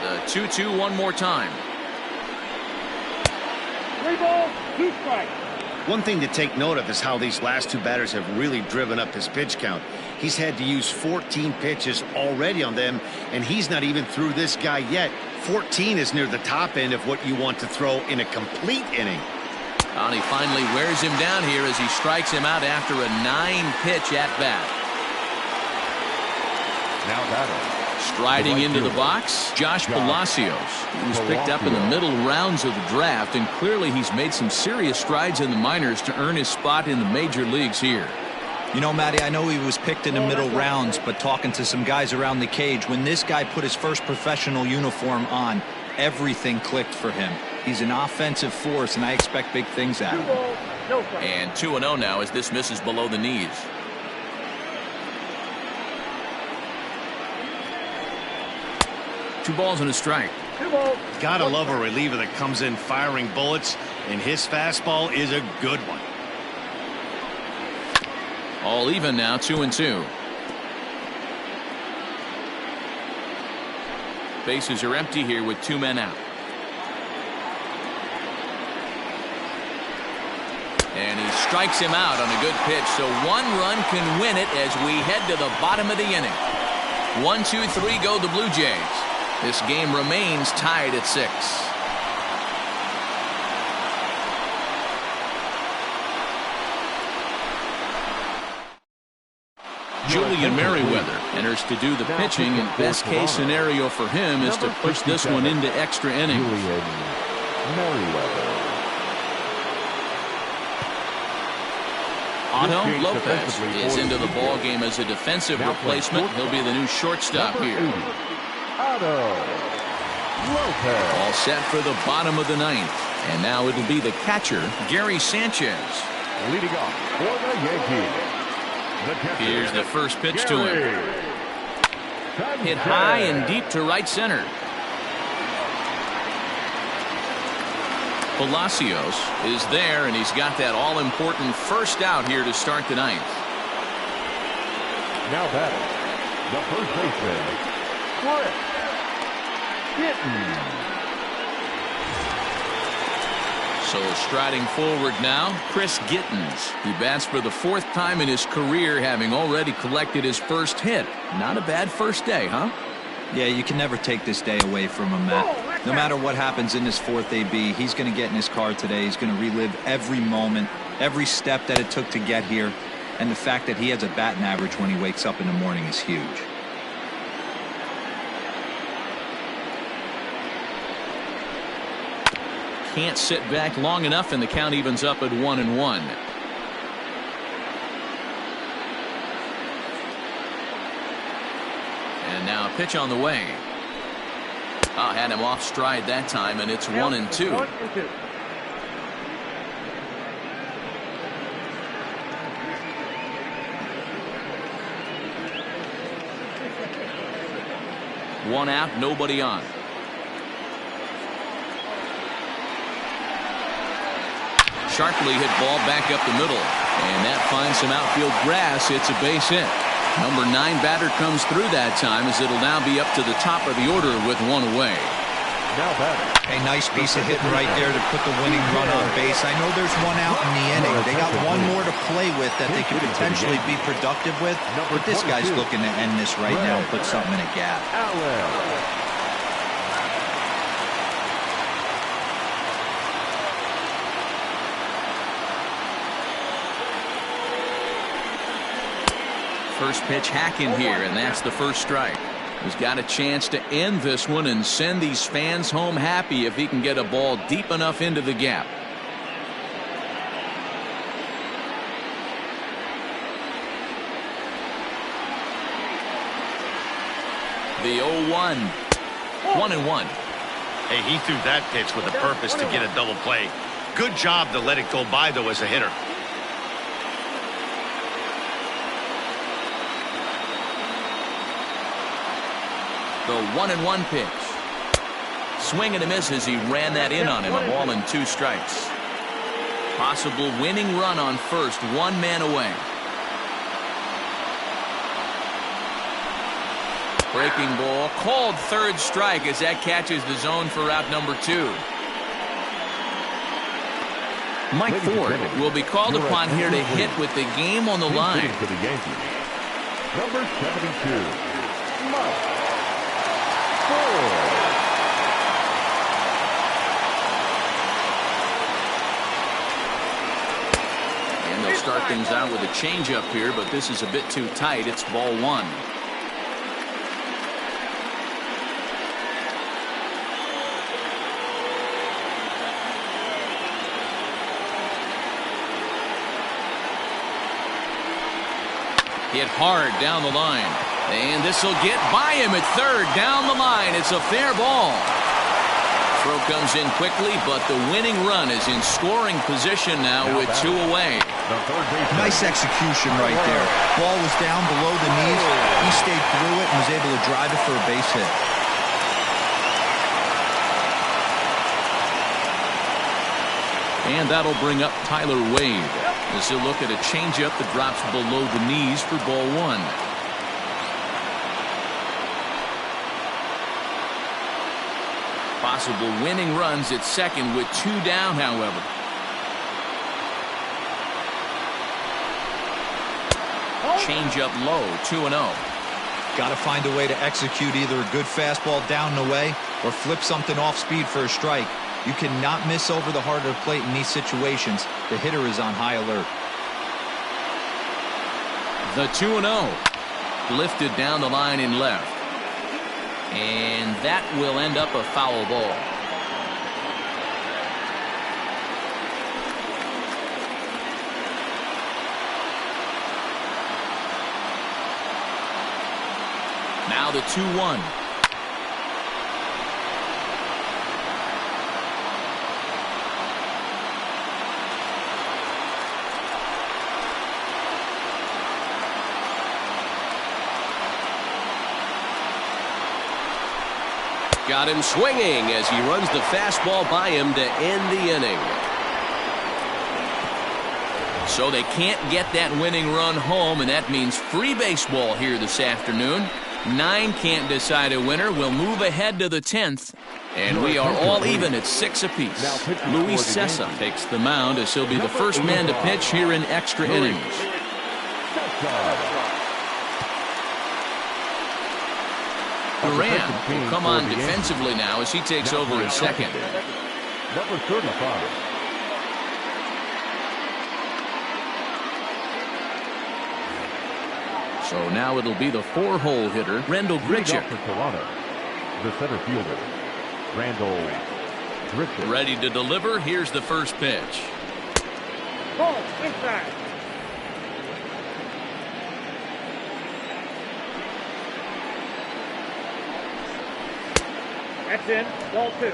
The 2-2 one more time. 3 balls, 2 strikes. One thing to take note of is how these last two batters have really driven up his pitch count. He's had to use 14 pitches already on them, and he's not even through this guy yet. 14 is near the top end of what you want to throw in a complete inning. And he finally wears him down here as he strikes him out after a 9-pitch at bat. Now batter. Striding into the box, Josh Palacios. He was picked up in the middle rounds of the draft, and clearly he's made some serious strides in the minors to earn his spot in the major leagues here. You know, Matty, I know he was picked in the middle rounds, but talking to some guys around the cage, when this guy put his first professional uniform on, everything clicked for him. He's an offensive force, and I expect big things out of 2 him. balls, no strikes. And 2-0 now as this misses below the knees. 2 balls and a strike. 2 balls. Gotta 1 love a strike. reliever that comes in firing bullets, and his fastball is a good one. All even now, 2-2. Bases are empty here with 2 men out. And he strikes him out on a good pitch, so 1 run can win it as we head to the bottom of the inning. 1, 2, 3 go the Blue Jays. This game remains tied at 6. Julian Merriweather enters to do the pitching, and best case scenario for him is to push this one into extra innings. Julian Merriweather. Otto Lopez is into the ball game as a defensive replacement. He'll be the new shortstop here. Otto Lopez. All set for the bottom of the 9th. And now it'll be the catcher, Gary Sanchez. Leading off for the Yankees. The catcher, Here's the first pitch to him. Gary Hit Sanchez. high and deep to right center. Palacios is there, and he's got that all-important first out here to start the 9th. Now batting, the first baseman, Chris Gittens. So striding forward now, Chris Gittens. He bats for the 4th time in his career, having already collected his first hit. Not a bad first day, huh? Yeah, you can never take this day away from him, Matt. No matter what happens in this 4th AB, he's going to get in his car today. He's going to relive every moment, every step that it took to get here. And the fact that he has a batting average when he wakes up in the morning is huge. Can't sit back long enough, and the count evens up at 1-1. And now a pitch on the way. Had him off stride that time, and it's 1-2. 1-2. One out, nobody on. Sharply hit ball back up the middle, and that finds some outfield grass. It's a base hit. Number 9 batter comes through that time, as it'll now be up to the top of the order with 1 away. Now batting, A nice piece of hitting right there to put the winning run on base. I know there's 1 out in the inning. They got 1 more to play with that they could potentially be productive with. But this guy's looking to end this right now and put something in a gap. Allen. First pitch hacking here, and that's the first strike. He's got a chance to end this one and send these fans home happy if he can get a ball deep enough into the gap. The 0-1. 1-1. Hey, he threw that pitch with a purpose to get a double play. Good job to let it go by, though, as a hitter. The 1-1 pitch. Swing and a miss as he ran that in on him. A ball and 2 strikes. Possible winning run on first, 1 man away. Breaking ball, called third strike as that catches the zone for out number 2. Mike Ford will be called upon here to hit with the game on the line. For the Yankees, number 72, Mike Ford. And they'll start things out with a changeup here, but this is a bit too tight. It's ball 1. Hit hard down the line. And this will get by him at third. Down the line. It's a fair ball. Throw comes in quickly, but the winning run is in scoring position now with 2 away. Nice execution right there. Ball was down below the knees. He stayed through it and was able to drive it for a base hit. And that'll bring up Tyler Wade as he'll look at a changeup that drops below the knees for ball one. Possible winning runs at second with 2 down, however. Changeup low, 2-0. Got to find a way to execute either a good fastball down and away or flip something off speed for a strike. You cannot miss over the heart of the plate in these situations. The hitter is on high alert. The 2-0. Lifted down the line in left. And that will end up a foul ball. Now the 2-1. Got him swinging as he runs the fastball by him to end the inning. So they can't get that winning run home, and that means free baseball here this afternoon. 9 can't decide a winner. We'll move ahead to the 10th, and we are all even at 6 apiece. Luis Cessa takes the mound as he'll be the first man to pitch here in extra innings. Duran will come on defensively now as he takes over at second. Number 35. So now it'll be the 4-hole hitter, Randall Grichuk. For Toronto, the center fielder, Randall Grichuk. Ready to deliver. Here's the first pitch. Ball inside. That's in. Ball 2.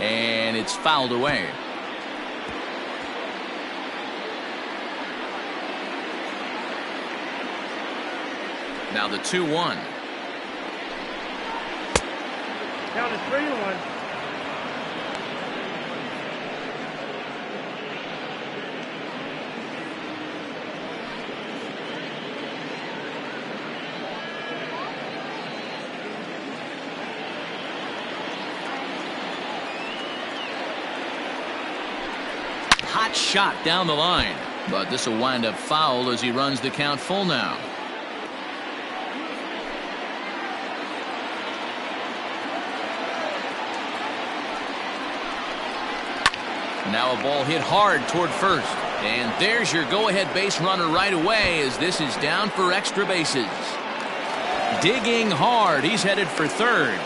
And it's fouled away. Now the 2-1. Count is 3-1. Hot shot down the line, but this will wind up foul as he runs the count full now. Now a ball hit hard toward first, and there's your go-ahead base runner right away as this is down for extra bases. Digging hard, he's headed for third.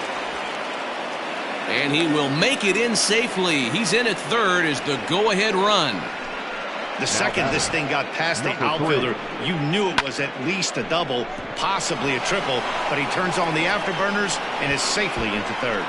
And he will make it in safely. He's in at third as the go-ahead run. The second this thing got past the outfielder, you knew it was at least a double, possibly a triple, but he turns on the afterburners and is safely into third.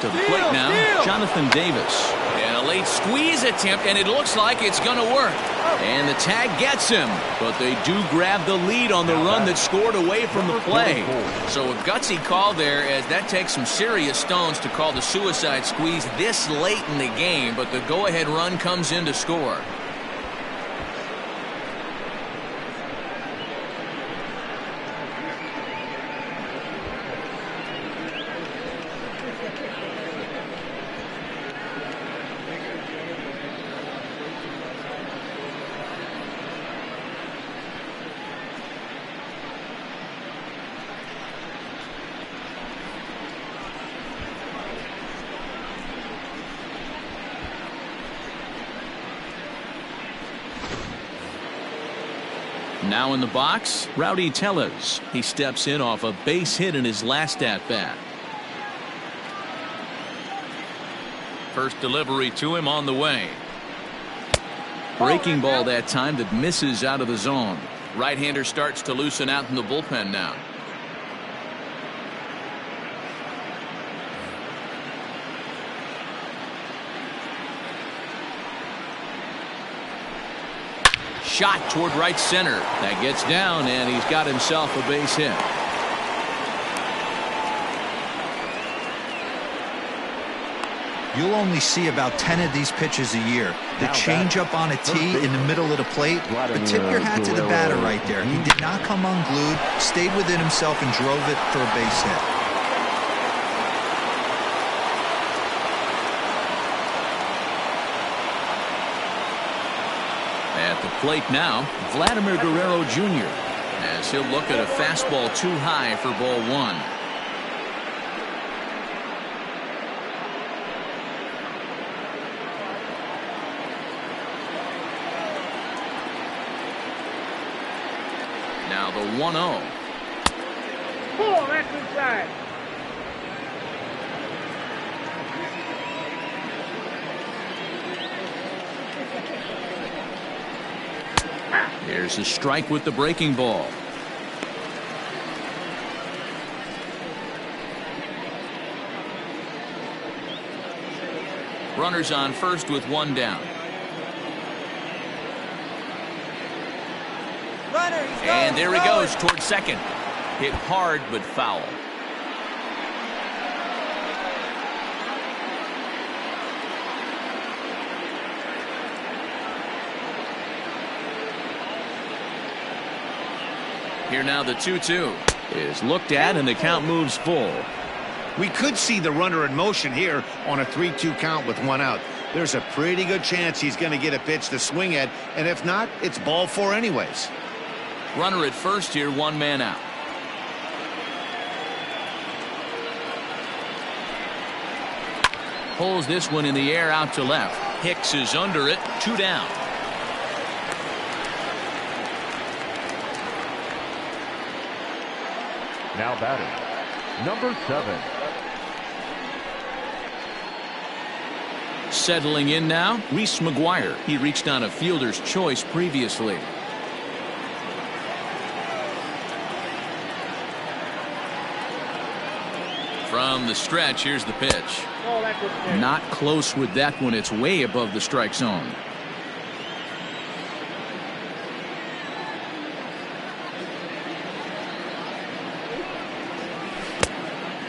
To the plate now, Jonathan Davis. And a late squeeze attempt, and it looks like it's going to work. And the tag gets him, but they do grab the lead on the run that scored away from the play. So a gutsy call there, as that takes some serious stones to call the suicide squeeze this late in the game, but the go-ahead run comes in to score. Now in the box, Rowdy Tellez. He steps in off a base hit in his last at-bat. First delivery to him on the way. Breaking ball that time that misses out of the zone. Right-hander starts to loosen out in the bullpen now. Shot toward right center. That gets down, and he's got himself a base hit. You'll only see about 10 of these pitches a year. The changeup on a tee in the middle of the plate. But tip your hat to the batter right there. He did not come unglued, stayed within himself, and drove it for a base hit. At the plate now, Vladimir Guerrero Jr. as he'll look at a fastball too high for ball one. Now the 1-0. Pull, that's inside. Here's a strike with the breaking ball. Runners on first with one down. And there he goes towards second. Hit hard but foul. Here now the 2-2 is looked at and the count moves full. We could see the runner in motion here on a 3-2 count with one out. There's a pretty good chance he's going to get a pitch to swing at, and if not, it's ball four anyways. Runner at first here, one man out. Pulls this one in the air out to left. Hicks is under it, two down. Now batting, number 7. Settling in now, Reese McGuire. He reached on a fielder's choice previously. From the stretch, here's the pitch. Oh, that was good. Not close with that one. It's way above the strike zone.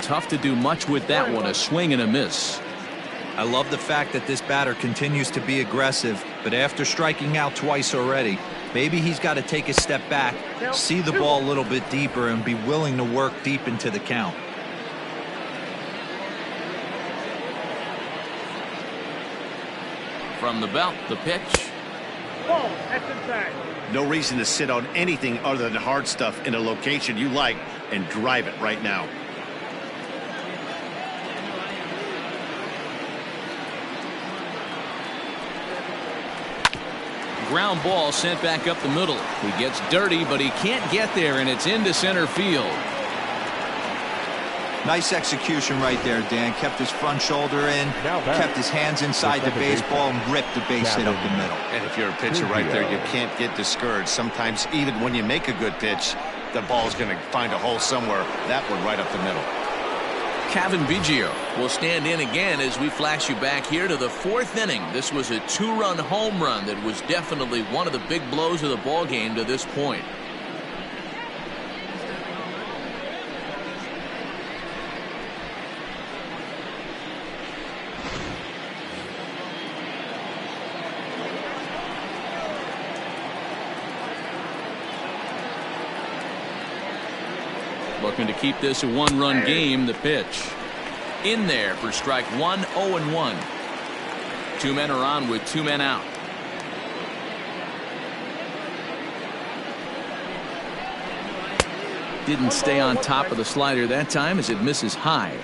Tough to do much with that one. A swing and a miss. I love the fact that this batter continues to be aggressive, but after striking out twice already, maybe he's got to take a step back, see the ball a little bit deeper, and be willing to work deep into the count. From the belt, the pitch. Ball, that's inside. No reason to sit on anything other than hard stuff in a location you like and drive it right now. Ground ball sent back up the middle. He gets dirty, but he can't get there, and it's into center field. Nice execution right there, Dan. Kept his front shoulder in, kept his hands inside the baseball, and ripped the base hit up the middle. And if you're a pitcher right there, you can't get discouraged. Sometimes even when you make a good pitch, the ball's going to find a hole somewhere. That one right up the middle. Kevin Biggio will stand in again as we flash you back here to the fourth inning. This was a two-run home run that was definitely one of the big blows of the ball game to this point. Looking to keep this a one-run game. The pitch in there for strike one. 0-1. Two men are on with two men out. Didn't stay on top of the slider that time as it misses high.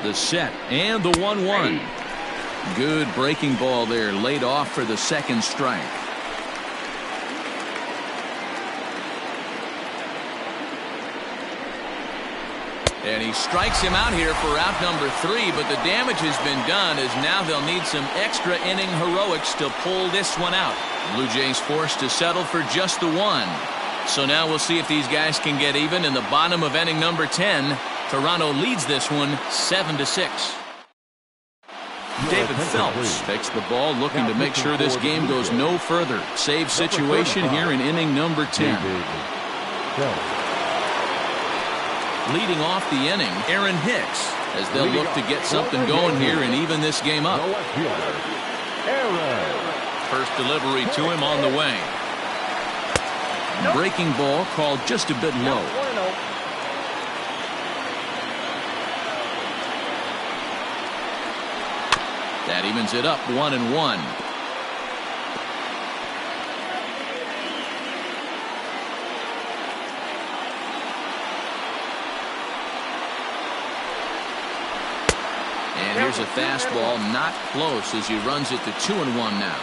The set and the 1-1. Good breaking ball there, laid off for the second strike. And he strikes him out here for out number 3, but the damage has been done, as now they'll need some extra inning heroics to pull this one out. Blue Jays forced to settle for just the 1. So now we'll see if these guys can get even in the bottom of inning number 10. Toronto leads this one 7-6. David Phelps takes the ball, looking to make sure this game goes no further. Save situation here in inning number 10. Leading off the inning, Aaron Hicks, as they'll look to get something going here and even this game up. First delivery to him on the way. Breaking ball called just a bit low. That evens it up 1-1. And here's a fastball, not close, as he runs it to 2-1 now.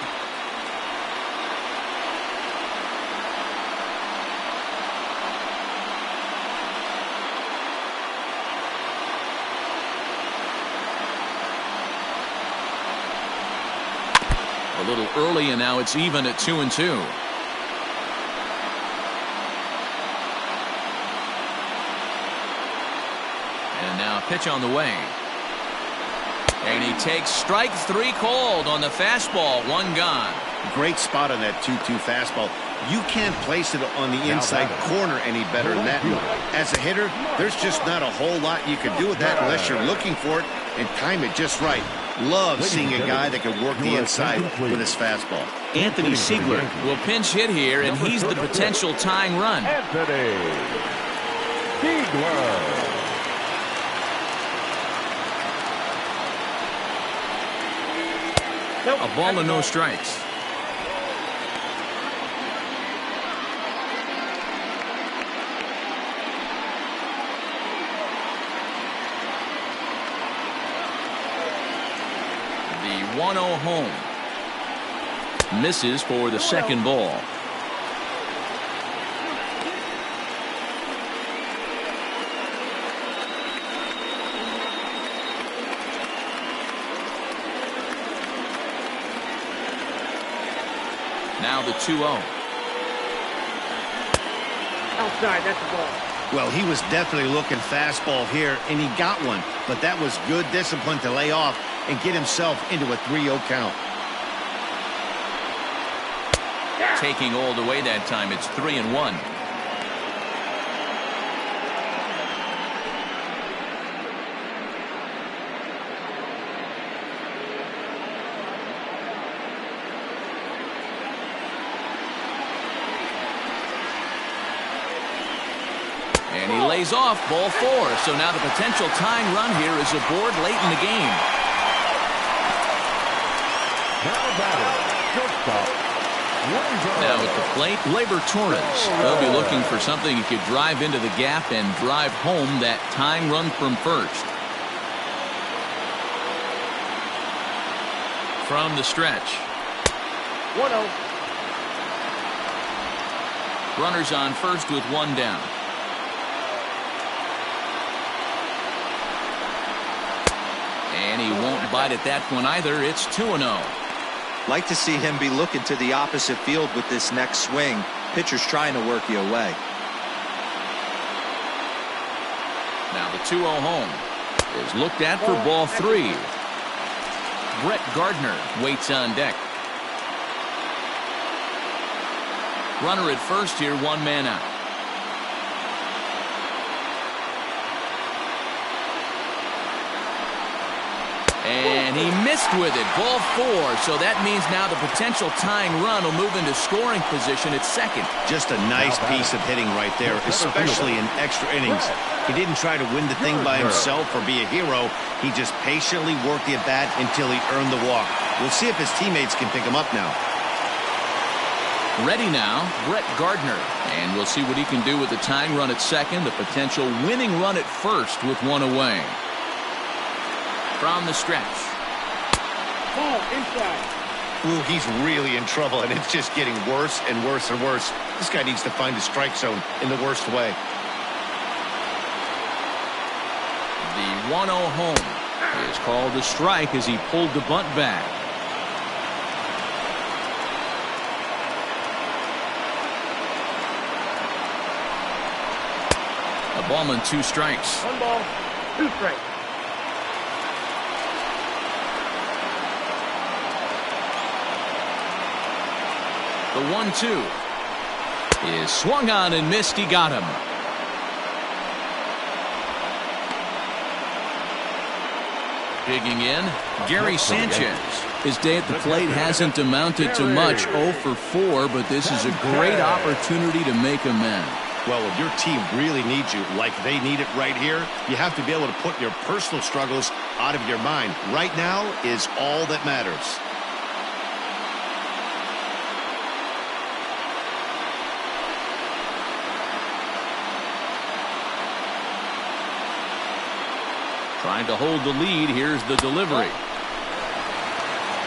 A little early, and now it's even at 2-2. And now a pitch on the way. And he takes strike 3 called on the fastball. 1 gone. Great spot on that 2-2 fastball. You can't place it on the inside corner any better than that. As a hitter, there's just not a whole lot you can do with that unless you're looking for it and time it just right. Love seeing a guy that can work the inside with his fastball. Anthony Siegler will pinch hit here, and he's the potential tying run. Anthony Siegler. A ball and no strikes. The 1-0 home. Misses for the second ball. Now the 2-0. Outside, that's the ball. Well, he was definitely looking fastball here, and he got one. But that was good discipline to lay off and get himself into a 3-0 count. Taking all the way that time, it's 3-1. And he lays off ball 4. So now the potential tying run here is aboard late in the game. Now at the plate, Labor Torres. They'll be looking for something he could drive into the gap and drive home that tying run from first. From the stretch. 1-0. Runners on first with 1 down. And he won't bite at that one either. It's 2-0. Like to see him be looking to the opposite field with this next swing. Pitcher's trying to work you away. Now the 2-0 home is looked at for ball 3. Brett Gardner waits on deck. Runner at first here, 1 man out. And he missed with it. Ball 4. So that means now the potential tying run will move into scoring position at second. Just a nice piece of hitting right there, especially in extra innings. He didn't try to win the thing by himself or be a hero. He just patiently worked the at-bat until he earned the walk. We'll see if his teammates can pick him up now. Ready now, Brett Gardner. And we'll see what he can do with the tying run at second, the potential winning run at first with 1 away. from the stretch. Ball inside. Ooh, he's really in trouble, and it's just getting worse and worse and worse. This guy needs to find the strike zone in the worst way. The 1-0 home is called a strike as he pulled the bunt back. A ball and 2 strikes. 1 ball, 2 strikes. The 1-2 is swung on and missed. He got him. Digging in, Gary Sanchez. His day at the plate hasn't amounted to much, 0 for 4, but this is a great opportunity to make amends. Well, if your team really needs you like they need it right here, you have to be able to put your personal struggles out of your mind. Right now is all that matters. Trying to hold the lead. Here's the delivery.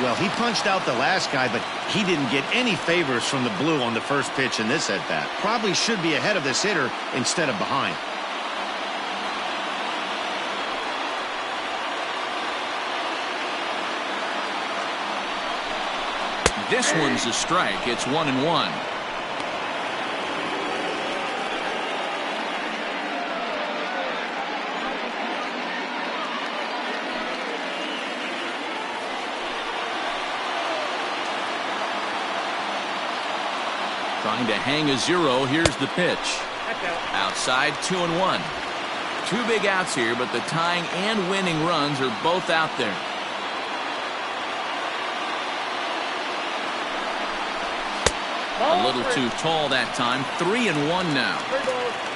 Well, he punched out the last guy, but he didn't get any favors from the blue on the first pitch in this at-bat. Probably should be ahead of this hitter instead of behind. This one's a strike. It's 1-1. Trying to hang a 0. Here's the pitch. Outside, 2-1. 2 big outs here, but the tying and winning runs are both out there. A little too tall that time. 3-1 now.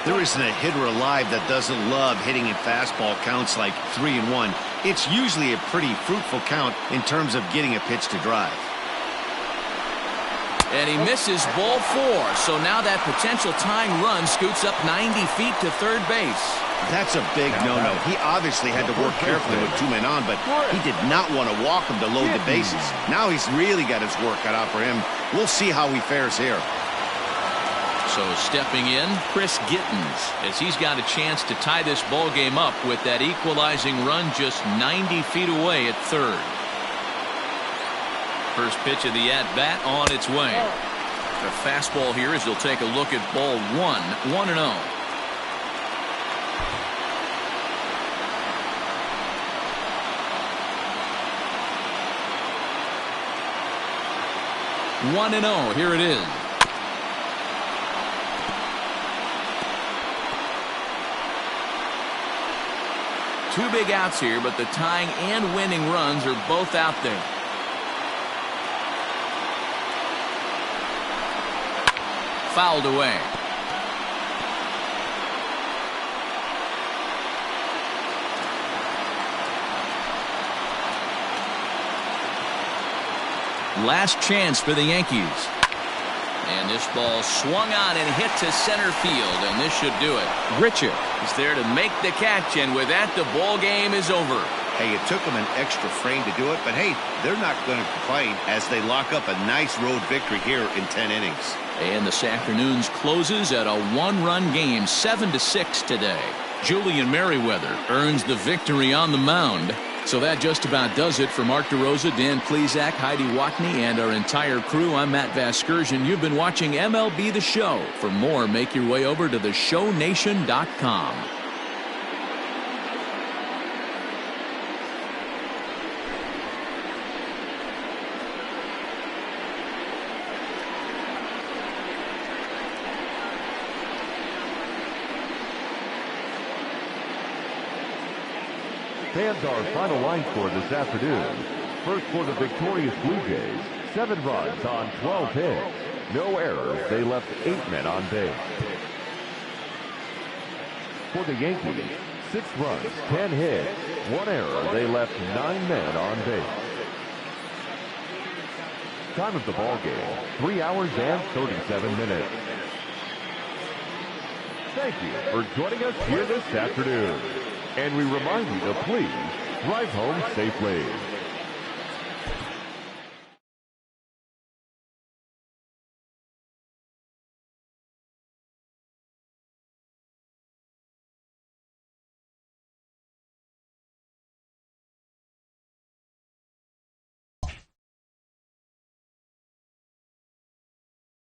There isn't a hitter alive that doesn't love hitting in fastball counts like 3-1. It's usually a pretty fruitful count in terms of getting a pitch to drive. And he misses ball 4. So now that potential tying run scoots up 90 feet to third base. That's a big no-no. He obviously had to work carefully with 2 men on, but he did not want to walk him to load the bases. Now he's really got his work cut out for him. We'll see how he fares here. So stepping in, Chris Gittens, as he's got a chance to tie this ball game up with that equalizing run just 90 feet away at third. First pitch of the at-bat on its way. The fastball here as he'll take a look at ball 1, 1-0. Here it is. Two big outs here, but the tying and winning runs are both out there. Fouled away. Last chance for the Yankees. And this ball swung on and hit to center field, and this should do it. Richard is there to make the catch, and with that, the ball game is over. Hey, it took them an extra frame to do it, but hey, they're not going to complain as they lock up a nice road victory here in 10 innings. And this afternoon's closes at a one-run game, 7-6 today. Julian Merriweather earns the victory on the mound. So that just about does it for Mark DeRosa, Dan Plesac, Heidi Watney, and our entire crew. I'm Matt Vasgersian. You've been watching MLB The Show. For more, make your way over to theshownation.com. Fans, our final line score this afternoon. First for the victorious Blue Jays, 7 runs on 12 hits. No errors. They left 8 men on base. For the Yankees, 6 runs, 10 hits. 1 error. They left 9 men on base. Time of the ball game, 3 hours and 37 minutes. Thank you for joining us here this afternoon. And we remind you to please Drive home safely.